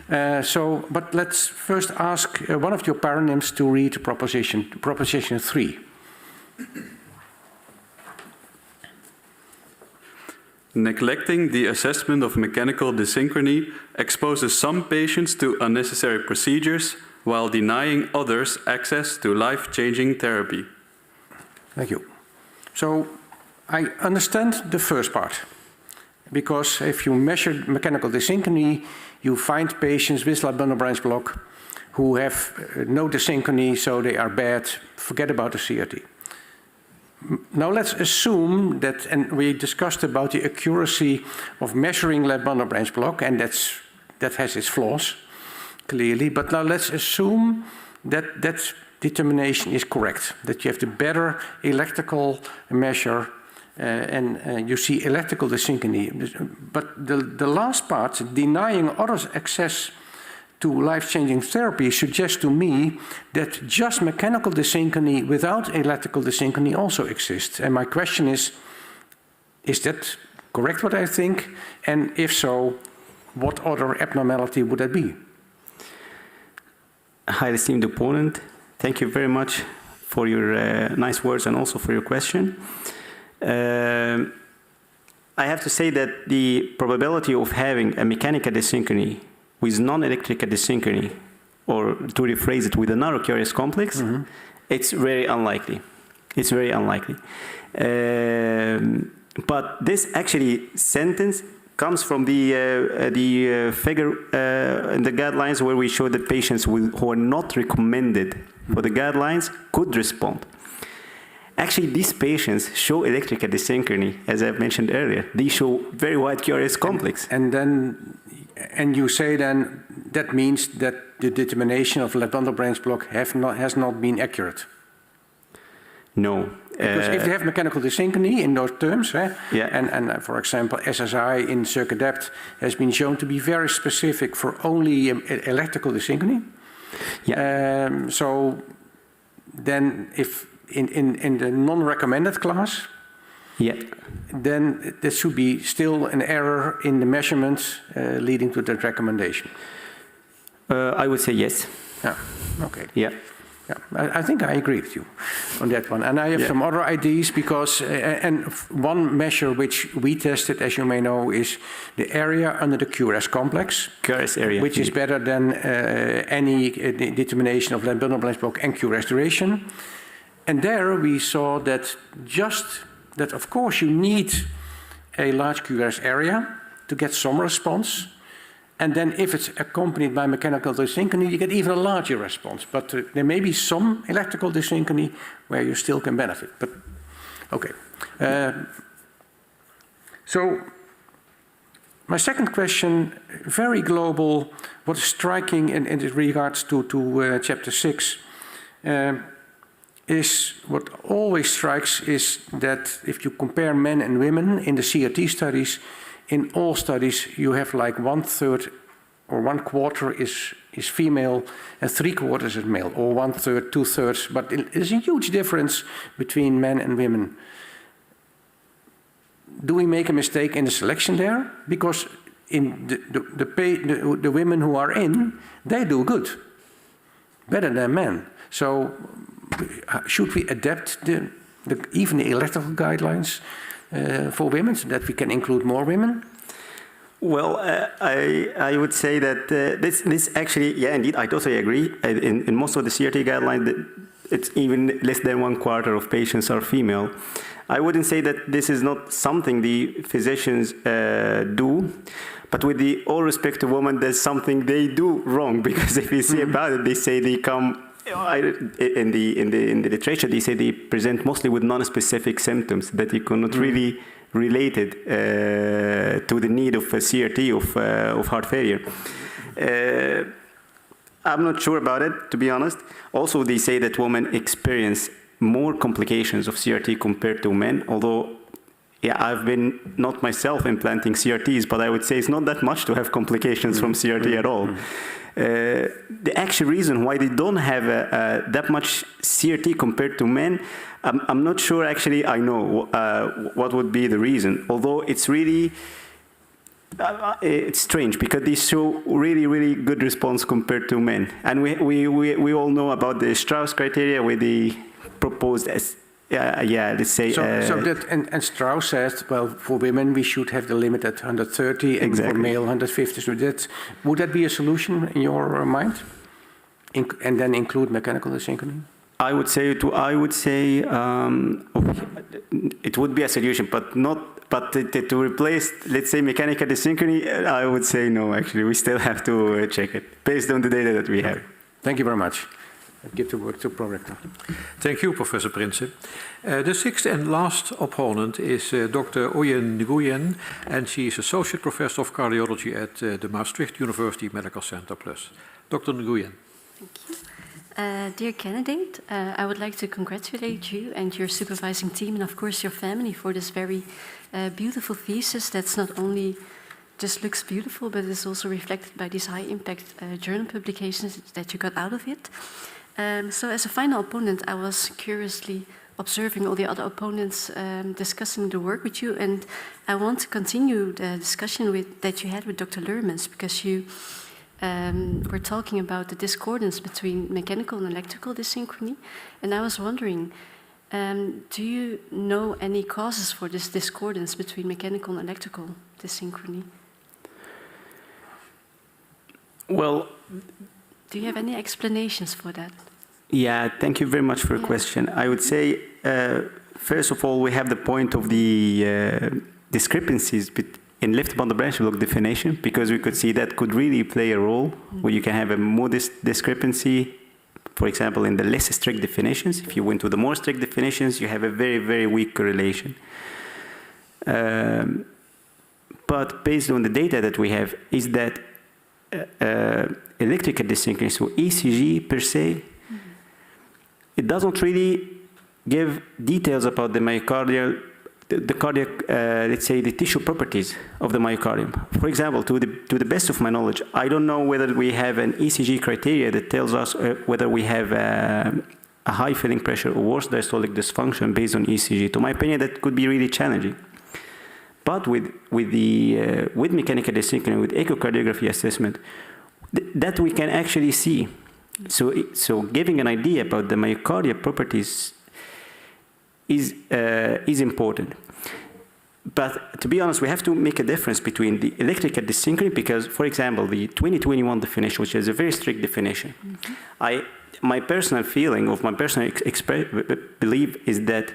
But let's first ask one of your paronyms to read proposition 3. Neglecting the assessment of mechanical dyssynchrony exposes some patients to unnecessary procedures while denying others access to life-changing therapy. Thank you. So I understand the first part, because if you measure mechanical dyssynchrony, you find patients with left bundle branch block who have no dyssynchrony, so they are bad. Forget about the CRT. Now let's assume that, and we discussed about the accuracy of measuring left bundle branch block, and that has its flaws, clearly. But now let's assume that that determination is correct, that you have the better electrical measure, and you see electrical dyssynchrony. But the last part, denying others access to life-changing therapy, suggests to me that just mechanical dyssynchrony without electrical dyssynchrony also exists. And my question is that correct what I think? And if so, what other abnormality would that be? Highly esteemed opponent, thank you very much for your nice words and also for your question. I have to say that the probability of having a mechanical dyssynchrony with non-electrical dyssynchrony, or to rephrase it, with a narrow QRS complex, it's very unlikely. It's very unlikely. But this actually sentence comes from the figure in the guidelines where we show that patients who are not recommended for the guidelines could respond. Actually, these patients show electrical dyssynchrony, as I've mentioned earlier. They show very wide QRS complex. And you say then that means that the determination of left bundle branch block has not been accurate? No. Because if they have mechanical dyssynchrony in those terms, and for example, SSI in circuit depth has been shown to be very specific for only electrical dyssynchrony. Yeah. So then if in the non-recommended class, then there should be still an error in the measurements leading to that recommendation. I would say yes. Yeah. Okay. Yeah. Yeah, I think I agree with you on that one. And I have some other ideas because, and one measure which we tested, as you may know, is the area under the QRS complex. QRS area. Which is better than any determination of left bundle branch block and QRS duration. And there we saw that that of course you need a large QRS area to get some response. And then if it's accompanied by mechanical dyssynchrony, you get even a larger response. But there may be some electrical dyssynchrony where you still can benefit. But okay. So my second question, very global, what is striking in regards to chapter 6, is what always strikes is that if you compare men and women in the CRT studies, in all studies you have like 1/3 or 1/4 is female and 3/4 is male, or 1/3, 2/3, but there's a huge difference between men and women. Do we make a mistake in the selection there? Because in the women who are in, they do good, better than men. So should we adapt even the electrical guidelines for women so that we can include more women? Well, I would say that this actually, yeah, indeed, I totally agree. In most of the CRT guidelines, it's even less than 1/4 of patients are female. I wouldn't say that this is not something the physicians do, but with all respect to women, there's something they do wrong, because if you see about it, they say they come, in the literature, they say they present mostly with non-specific symptoms that you cannot really relate it to the need of a CRT of heart failure. I'm not sure about it, to be honest. Also, they say that women experience more complications of CRT compared to men, although, yeah, I've been not myself implanting CRTs, but I would say it's not that much to have complications from CRT at all. The actual reason why they don't have that much CRT compared to men, I'm not sure actually I know what would be the reason, although it's really, it's strange because they show really, really good response compared to men. And we all know about the Strauss criteria where they proposed as, let's say... And Strauss says, well, for women we should have the limit at 130 and for male 150. So would that be a solution in your mind? And then include mechanical asynchrony? I would say it would be a solution, but not. But to replace, let's say, mechanical asynchrony, I would say no. Actually, we still have to check it based on the data that we have. Thank you very much. I give the word to Prof. Thank you, Professor Prinsen. The sixth and last opponent is Dr. Oenu, and she is Associate Professor of Cardiology at the Maastricht University Medical Center Plus. Dr. Nguyen. Thank you. Dear candidate, I would like to congratulate you and your supervising team and of course your family for this very beautiful thesis that's not only just looks beautiful, but is also reflected by these high impact journal publications that you got out of it. So as a final opponent, I was curiously observing all the other opponents discussing the work with you, and I want to continue the discussion that you had with Dr. Lummans, because you we're talking about the discordance between mechanical and electrical dyssynchrony, and I was wondering, do you know any causes for this discordance between mechanical and electrical dyssynchrony? Well, do you have any explanations for that? Yeah, thank you very much for your question. I would say, first of all, we have the point of the discrepancies in left bundle branch block definition, because we could see that could really play a role where you can have a modest discrepancy, for example, in the less strict definitions. If you went to the more strict definitions, you have a very, very weak correlation. But based on the data that we have, is that electrical dyssynchrony, so ECG per se, it doesn't really give details about the myocardial, the cardiac, let's say, the tissue properties of the myocardium. For example, to the best of my knowledge, I don't know whether we have an ECG criteria that tells us whether we have a high filling pressure or worse diastolic dysfunction based on ECG. To my opinion, that could be really challenging. But with mechanical dyssynchrony, with echocardiography assessment, that we can actually see. So giving an idea about the myocardial properties is important. But to be honest, we have to make a difference between the electrical dyssynchrony, because, for example, the 2021 definition, which is a very strict definition, my personal feeling, of my personal belief, is that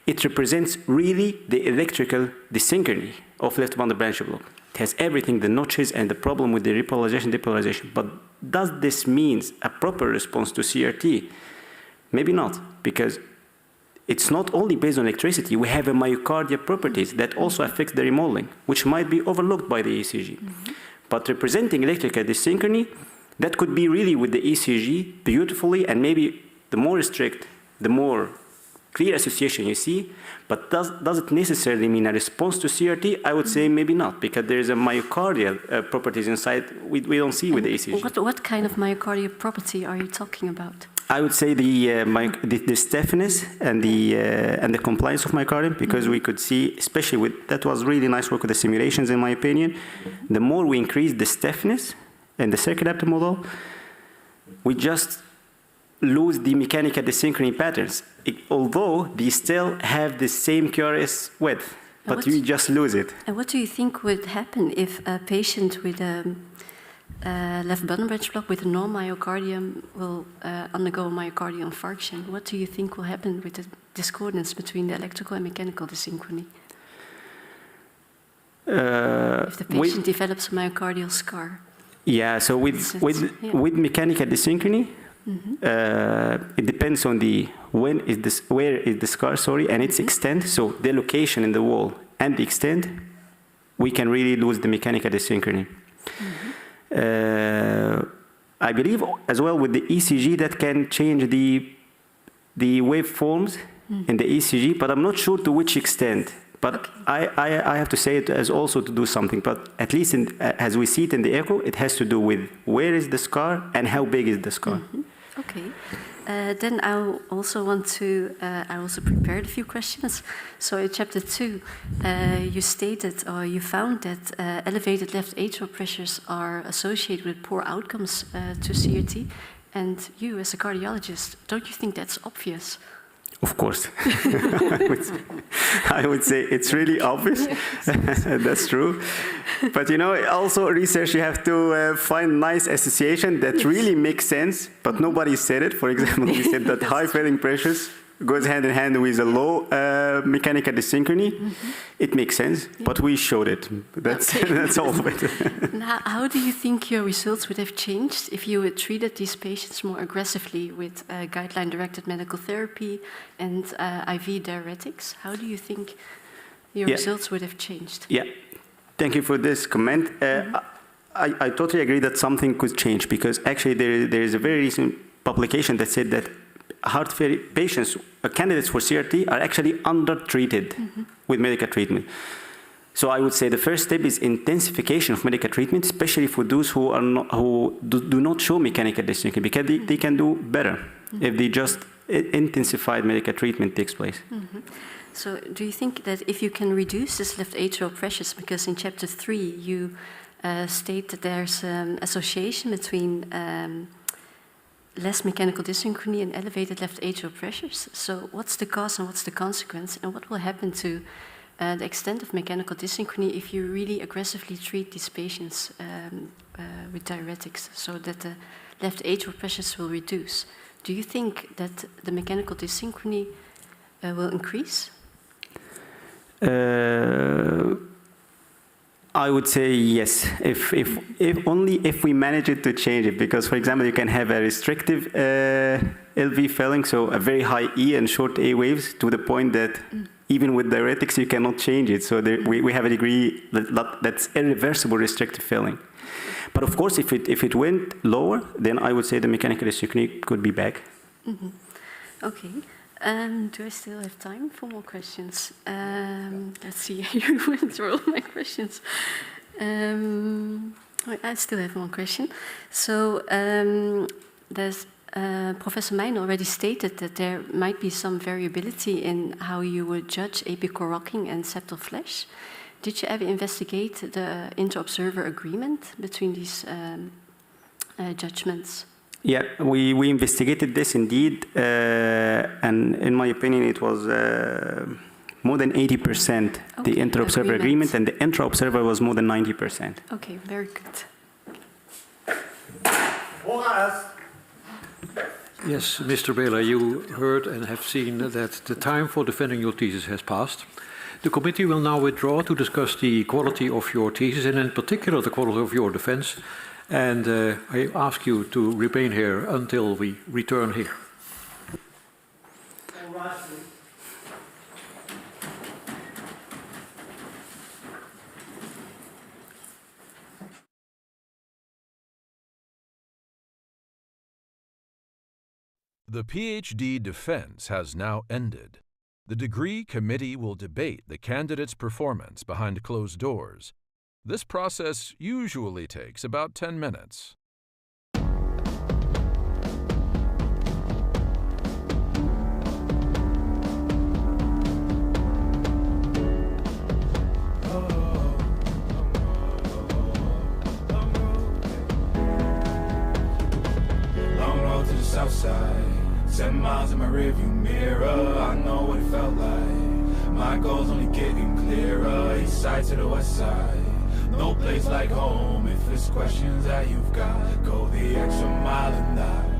it represents really the electrical dyssynchrony of left bundle branch block. It has everything, the notches and the problem with the repolarization, depolarization. But does this mean a proper response to CRT? Maybe not, because it's not only based on electricity. We have a myocardial properties that also affects the remodeling, which might be overlooked by the ECG. But representing electrical dyssynchrony, that could be really with the ECG beautifully, and maybe the more strict the more clear association you see. But does it necessarily mean a response to CRT? I would say maybe not, because there is a myocardial properties inside we don't see with the ECG. What kind of myocardial property are you talking about? I would say the stiffness and the compliance of myocardium, because we could see, especially with, that was really nice work with the simulations in my opinion, the more we increase the stiffness in the circular model, we just lose the mechanical dyssynchrony patterns, although they still have the same QRS width, but you just lose it. And what do you think would happen if a patient with a left button branch block with a non-myocardium will undergo a myocardial infarction? What do you think will happen with the discordance between the electrical and mechanical dyssynchrony? If the patient develops a myocardial scar? Yeah, so with mechanical dyssynchrony, it depends on where is the scar, and its extent. So the location in the wall and the extent, we can really lose the mechanical dyssynchrony. I believe as well with the ECG that can change the waveforms in the ECG, but I'm not sure to which extent. But I have to say it as also to do something. But at least as we see it in the echo, it has to do with where is the scar and how big is the scar. Okay. Then I also want to, I also prepared a few questions. So in chapter 2, you stated, or you found that elevated left atrial pressures are associated with poor outcomes to CRT. And you, as a cardiologist, don't you think that's obvious? Of course. I would say it's really obvious. That's true. But you know, also research, you have to find nice association that really makes sense, but nobody said it. For example, we said that high failing pressures goes hand in hand with a low mechanical dyssynchrony. It makes sense, but we showed it. That's all of it. Now, how do you think your results would have changed if you had treated these patients more aggressively with guideline-directed medical therapy and IV diuretics? How do you think your results would have changed? Yeah, thank you for this comment. I totally agree that something could change, because actually there is a very recent publication that said that heart failure patients, candidates for CRT, are actually under-treated with medical treatment. So I would say the first step is intensification of medical treatment, especially for those who do not show mechanical dyssynchrony, because they can do better if they just intensified medical treatment takes place. So do you think that if you can reduce this left atrial pressures, because in chapter 3 you state that there's an association between less mechanical dyssynchrony and elevated left atrial pressures. So what's the cause and what's the consequence? And what will happen to the extent of mechanical dyssynchrony if you really aggressively treat these patients with diuretics so that the left atrial pressures will reduce? Do you think that the mechanical dyssynchrony will increase? I would say yes, if only if we manage it to change it. Because, for example, you can have a restrictive LV failing, so a very high E and short A waves, to the point that even with diuretics you cannot change it. So we have a degree that's irreversible restrictive failing. But of course, if it went lower, then I would say the mechanical dyssynchrony could be back. Okay. Do I still have time for more questions? Let's see, you went through all my questions. I still have one question. So there's Professor Mina already stated that there might be some variability in how you would judge apical rocking and septal flash. Did you ever investigate the inter-observer agreement between these judgments? Yeah, we investigated this indeed, and in my opinion it was more than 80% the inter-observer agreement, and the intra-observer was more than 90%. Okay, very good. Yes, Mr. Beela, you heard and have seen that the time for defending your thesis has passed. The committee will now withdraw to discuss the quality of your thesis, and in particular the quality of your defense. And I ask you to remain here until we return here. The PhD defense has now ended. The degree committee will debate the candidate's performance behind closed doors. This process usually takes about 10 minutes. Southside, 10 miles in my rearview mirror. I know what it felt like. My goals only getting clearer. East side to the west side. No place like home. If it's questions that you've got, go the extra mile and die.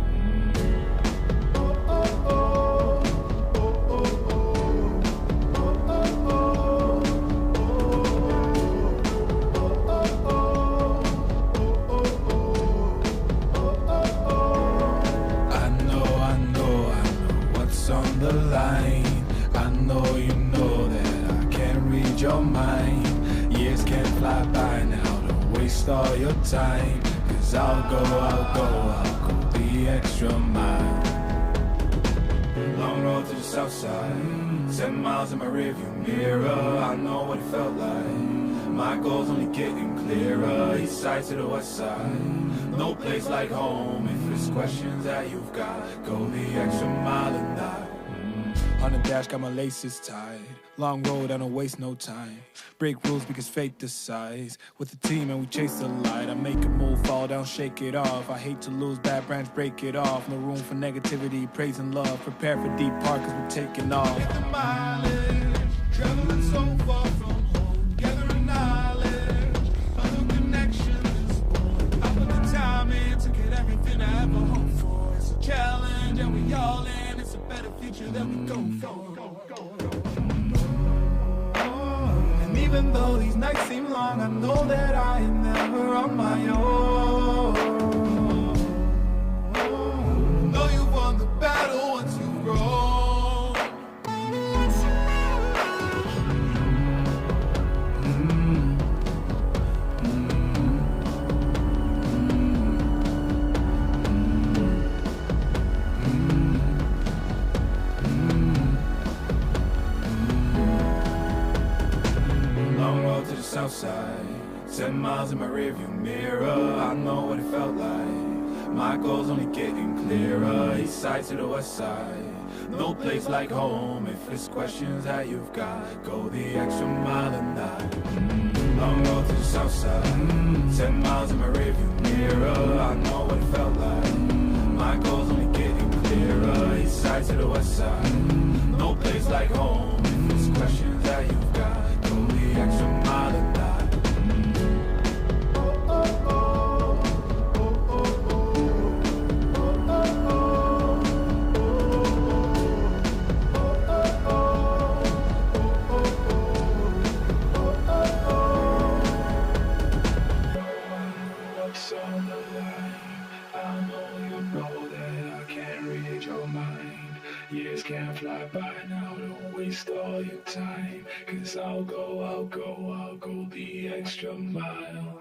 The line, I know you know that I can't read your mind. Years can't fly by now, don't waste all your time. Cause I'll go the extra mile. Long road to the south side, 10 miles in my rearview mirror. I know what it felt like. My goals only getting clearer. East side to the west side. No place like home. If it's questions that you've got, go the extra mile and die. On the dash, got my laces tied. Long road, I don't waste no time. Break rules because fate decides. With the team and we chase the light. I make a move, fall down, shake it off. I hate to lose, bad branch, break it off. No room for negativity, praise and love. Prepare for deep part cause we're taking off. Hit the mileage, traveling so far from home. Gathering knowledge, other connections. I put the time in to get everything I ever hoped for. It's a challenge and we all in. It's a better future that we go for. And even though these nights seem long, I know that I am never on my own. Know you won the battle once you roll. Southside, 10 miles in my rearview mirror. I know what it felt like. My goals only getting clearer. East side to the west side. No place like home. If it's questions that you've got, go the extra mile and die. Long road to the south side, 10 miles in my rearview mirror. I know what it felt like. My goals only getting clearer. East side to the west side. No place like home. If it's questions that you've got, go the extra mile and die. Years can't fly by now, don't waste all your time. Cause I'll go the extra mile.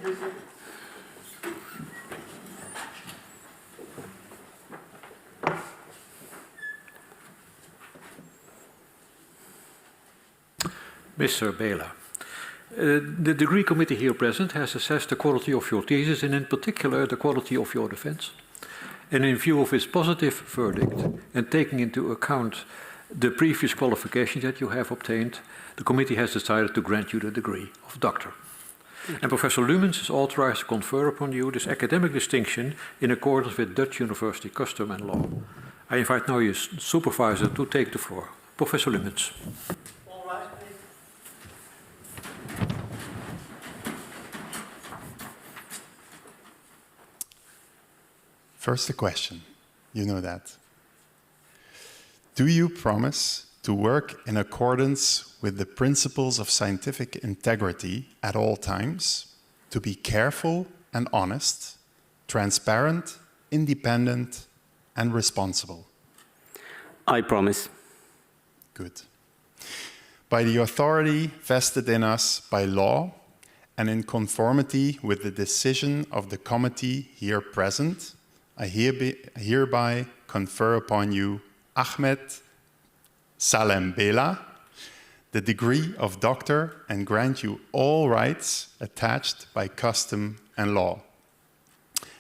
Mr. Beela, the degree committee here present has assessed the quality of your thesis and in particular the quality of your defense. And in view of its positive verdict and taking into account the previous qualifications that you have obtained, the committee has decided to grant you the degree of doctor. And Professor Lummans is authorized to confer upon you this academic distinction in accordance with Dutch university custom and law. I invite now your supervisor to take the floor. Professor Lummans. First, a question. You know that. Do you promise to work in accordance with the principles of scientific integrity at all times, to be careful and honest, transparent, independent, and responsible? I promise. Good. By the authority vested in us by law and in conformity with the decision of the committee here present, I hereby confer upon you, Ahmed Salem Beela, the degree of doctor and grant you all rights attached by custom and law.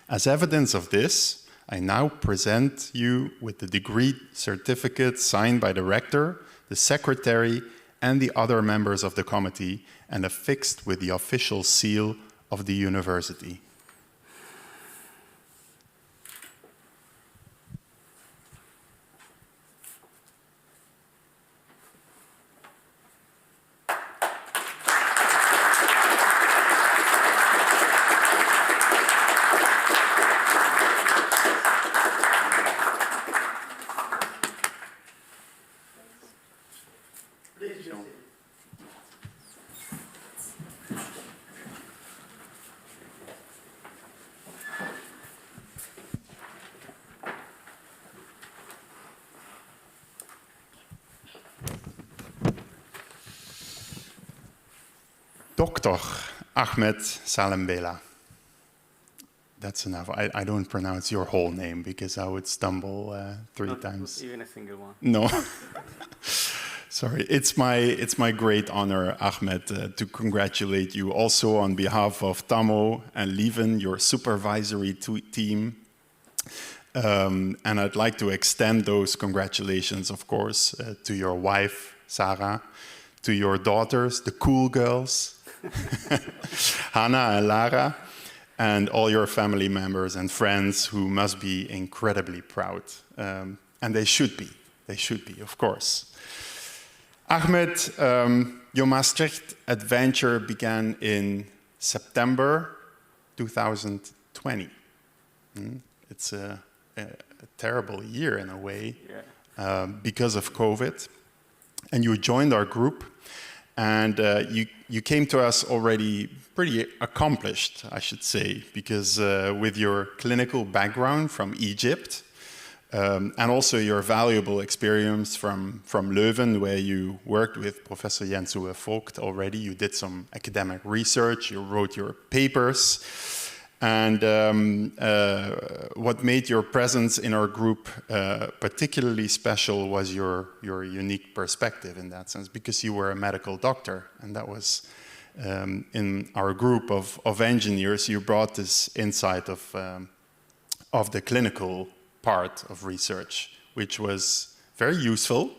As evidence of this, I now present you with the degree certificate signed by the rector, the secretary, and the other members of the committee, and affixed with the official seal of the university. Dr. Ahmed Salem Beela. That's enough. I don't pronounce your whole name because I would stumble three times. Not even a single one. No. Sorry. It's my great honor, Ahmed, to congratulate you also on behalf of Tammo and Lieven, your supervisory team. And I'd like to extend those congratulations, of course, to your wife, Sarah, to your daughters, the cool girls, Hannah and Lara, and all your family members and friends who must be incredibly proud. And they should be, of course. Ahmed, your Maastricht adventure began in September 2020. It's a terrible year in a way, because of COVID. And you joined our group, and you came to us already pretty accomplished, I should say, because with your clinical background from Egypt, and also your valuable experience from Leuven, where you worked with Professor Jens Uwe Vogt already. You did some academic research, you wrote your papers, and what made your presence in our group particularly special was your unique perspective in that sense, because you were a medical doctor, and that was in our group of engineers, you brought this insight of the clinical part of research, which was very useful.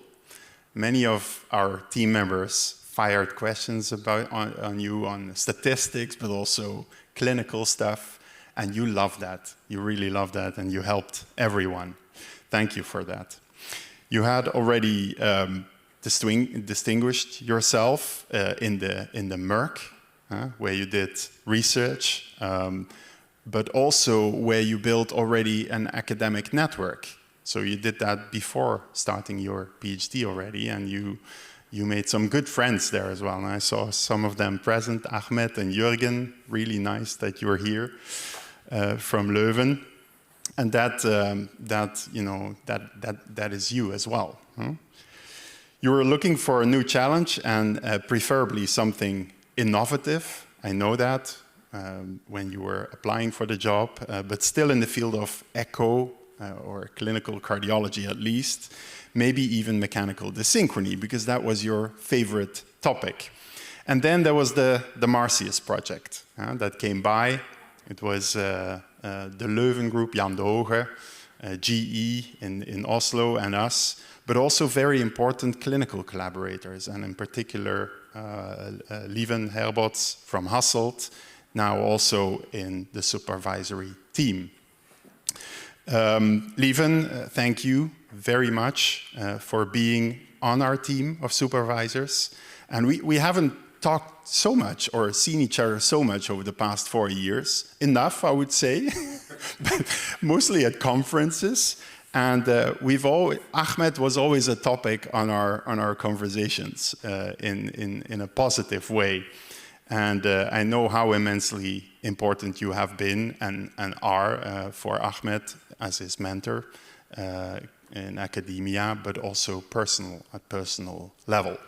Many of our team members fired questions on you on statistics, but also clinical stuff, and you loved that. You really loved that, and you helped everyone. Thank you for that. You had already distinguished yourself in the Merck, where you did research, but also where you built already an academic network. So you did that before starting your PhD already, and you made some good friends there as well. And I saw some of them present, Ahmed and Jürgen. Really nice that you were here from Leuven. And that is you as well. You were looking for a new challenge and preferably something innovative. I know that. when you were applying for the job, but still in the field of echo or clinical cardiology at least, maybe even mechanical dyssynchrony, because that was your favorite topic. And then there was the Marcius project that came by. It was the Leuven group, Jan de Hooge, GE in Oslo, and us, but also very important clinical collaborators, and in particular, Lieven Herbots from Hasselt, now also in the supervisory team. Lieven, thank you very much for being on our team of supervisors. And we haven't talked so much or seen each other so much over the past 4 years. Enough, I would say, but mostly at conferences. And Ahmed was always a topic on our conversations in a positive way. And I know how immensely important you have been and are for Ahmed as his mentor in academia, but also at personal level.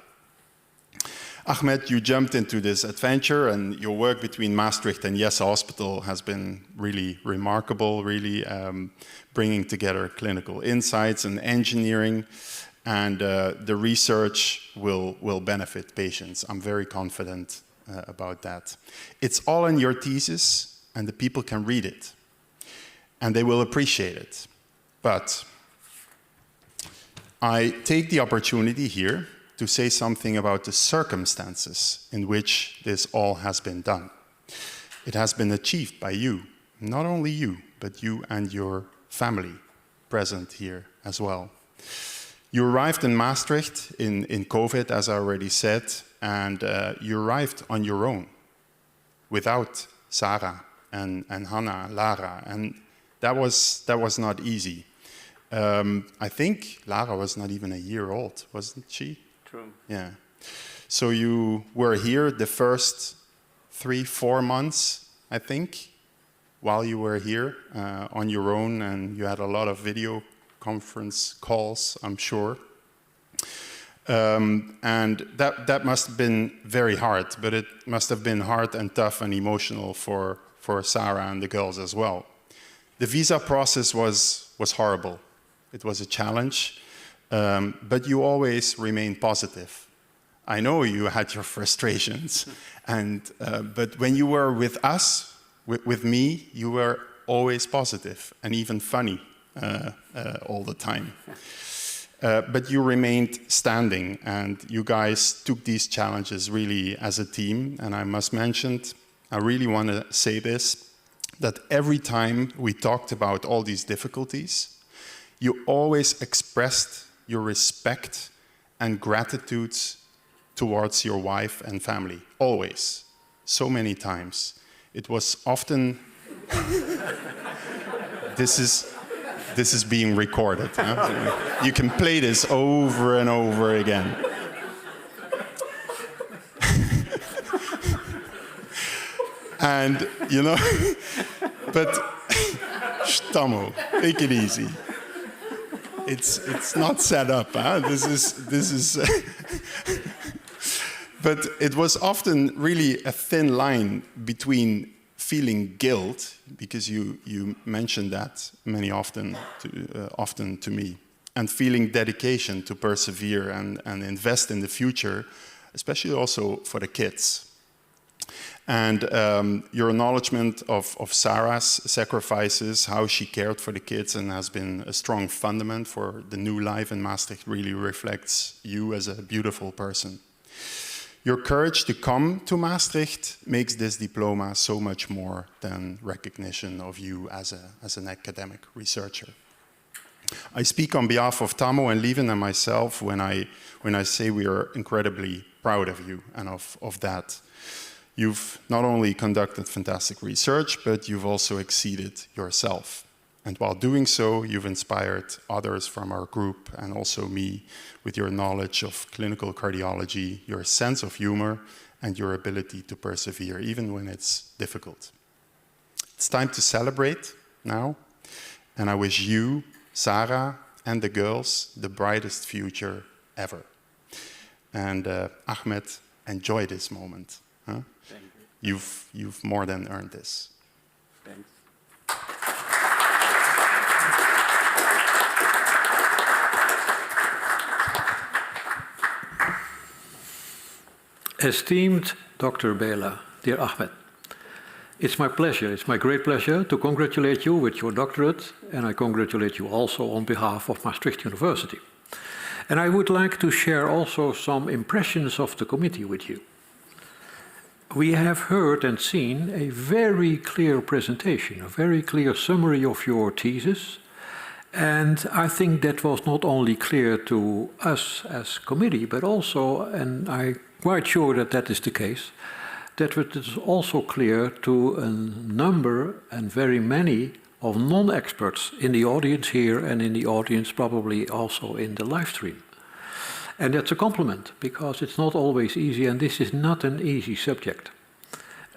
Ahmed, you jumped into this adventure, and your work between Maastricht and Jesse Hospital has been really remarkable, really bringing together clinical insights and engineering, and the research will benefit patients. I'm very confident about that. It's all in your thesis, and the people can read it, and they will appreciate it. But I take the opportunity here to say something about the circumstances in which this all has been done. It has been achieved by you, not only you, but you and your family present here as well. You arrived in Maastricht in COVID, as I already said, and you arrived on your own, without Sarah and Hannah, Lara, and that was not easy. I think Lara was not even a year old, wasn't she? True. Yeah. So you were here the first 3-4 months, I think, while you were here on your own, and you had a lot of video conference calls, I'm sure. And that must have been very hard, but it must have been hard and tough and emotional for Sarah and the girls as well. The visa process was horrible. It was a challenge. But you always remain positive. I know you had your frustrations, but when you were with us, with me, you were always positive and even funny all the time. But you remained standing, and you guys took these challenges really as a team. And I must mention, I really want to say this, that every time we talked about all these difficulties, you always expressed your respect and gratitude towards your wife and family, always, so many times. It was often, this is being recorded. Huh? You can play this over and over again. And, you know, but, Tammo, take it easy. It's not set up. Huh? This is. But it was often really a thin line between feeling guilt, because you mentioned that often to me, and feeling dedication to persevere and invest in the future, especially also for the kids. And your acknowledgement of Sarah's sacrifices, how she cared for the kids and has been a strong fundament for the new life in Maastricht, really reflects you as a beautiful person. Your courage to come to Maastricht makes this diploma so much more than recognition of you as an academic researcher. I speak on behalf of Tammo and Lieven and myself when I say we are incredibly proud of you and of that. You've not only conducted fantastic research, but you've also exceeded yourself. And while doing so, you've inspired others from our group and also me with your knowledge of clinical cardiology, your sense of humor, and your ability to persevere, even when it's difficult. It's time to celebrate now, and I wish you, Sarah, and the girls the brightest future ever. And Ahmed, enjoy this moment. Huh? You've more than earned this. Thanks. Esteemed Dr. Beela, dear Ahmed, it's my pleasure, it's my great pleasure to congratulate you with your doctorate, and I congratulate you also on behalf of Maastricht University. And I would like to share also some impressions of the committee with you. We have heard and seen a very clear presentation, a very clear summary of your thesis, and I think that was not only clear to us as committee, but also, and I'm quite sure that that is the case, that it is also clear to a number and very many of non-experts in the audience here and in the audience probably also in the live stream. And that's a compliment, because it's not always easy, and this is not an easy subject.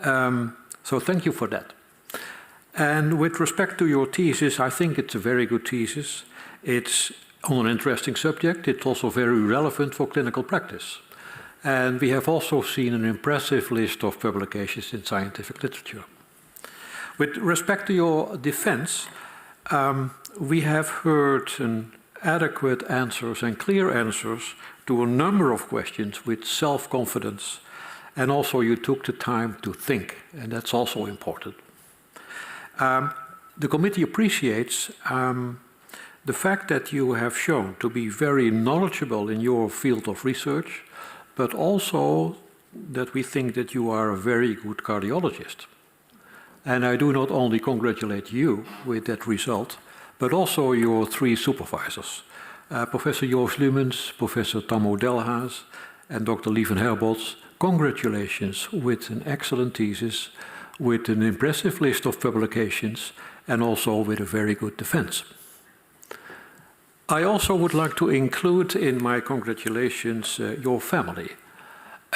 So thank you for that. And with respect to your thesis, I think it's a very good thesis. It's on an interesting subject. It's also very relevant for clinical practice. And we have also seen an impressive list of publications in scientific literature. With respect to your defense, we have heard adequate answers and clear answers to a number of questions with self-confidence, and also you took the time to think, and that's also important. The committee appreciates the fact that you have shown to be very knowledgeable in your field of research, but also that we think that you are a very good cardiologist. And I do not only congratulate you with that result, but also your three supervisors, Professor Joost Lummans, Professor Tammo Delhaas, and Dr. Lieven Herbots. Congratulations with an excellent thesis, with an impressive list of publications, and also with a very good defense. I also would like to include in my congratulations your family.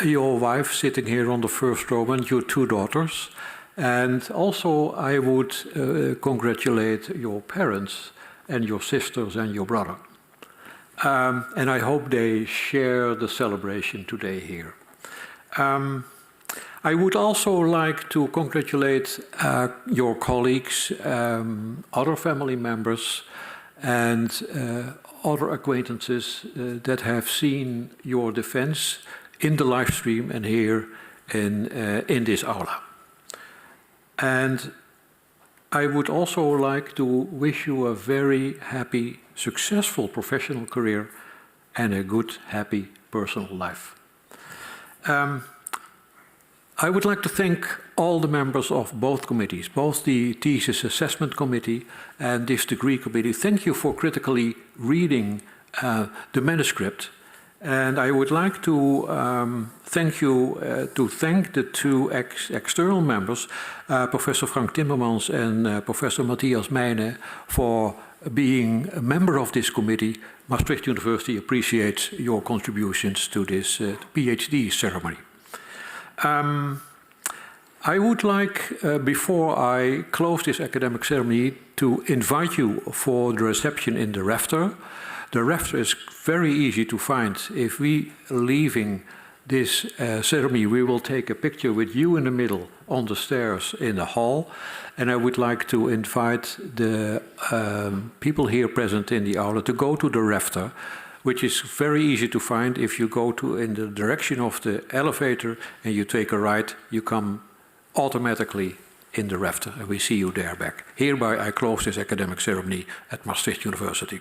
Your wife sitting here on the first row and your two daughters. And also I would congratulate your parents and your sisters and your brother. And I hope they share the celebration today here. I would also like to congratulate your colleagues, other family members, and other acquaintances that have seen your defense in the live stream and here in this aula. And I would also like to wish you a very happy, successful professional career and a good, happy personal life. I would like to thank all the members of both committees, both the Thesis Assessment Committee and this Degree Committee. Thank you for critically reading the manuscript. And I would like to thank the two external members, Professor Frank Timmans and Professor Matthias Meine, for being a member of this committee. Maastricht University appreciates your contributions to this PhD ceremony. I would like, before I close this academic ceremony, to invite you for the reception in the rafter. The rafter is very easy to find. If we leaving this ceremony, we will take a picture with you in the middle on the stairs in the hall. And I would like to invite the people here present in the aula to go to the rafter, which is very easy to find. If you go in the direction of the elevator and you take a right, you come automatically in the rafter, and we see you there back. Hereby I close this academic ceremony at Maastricht University.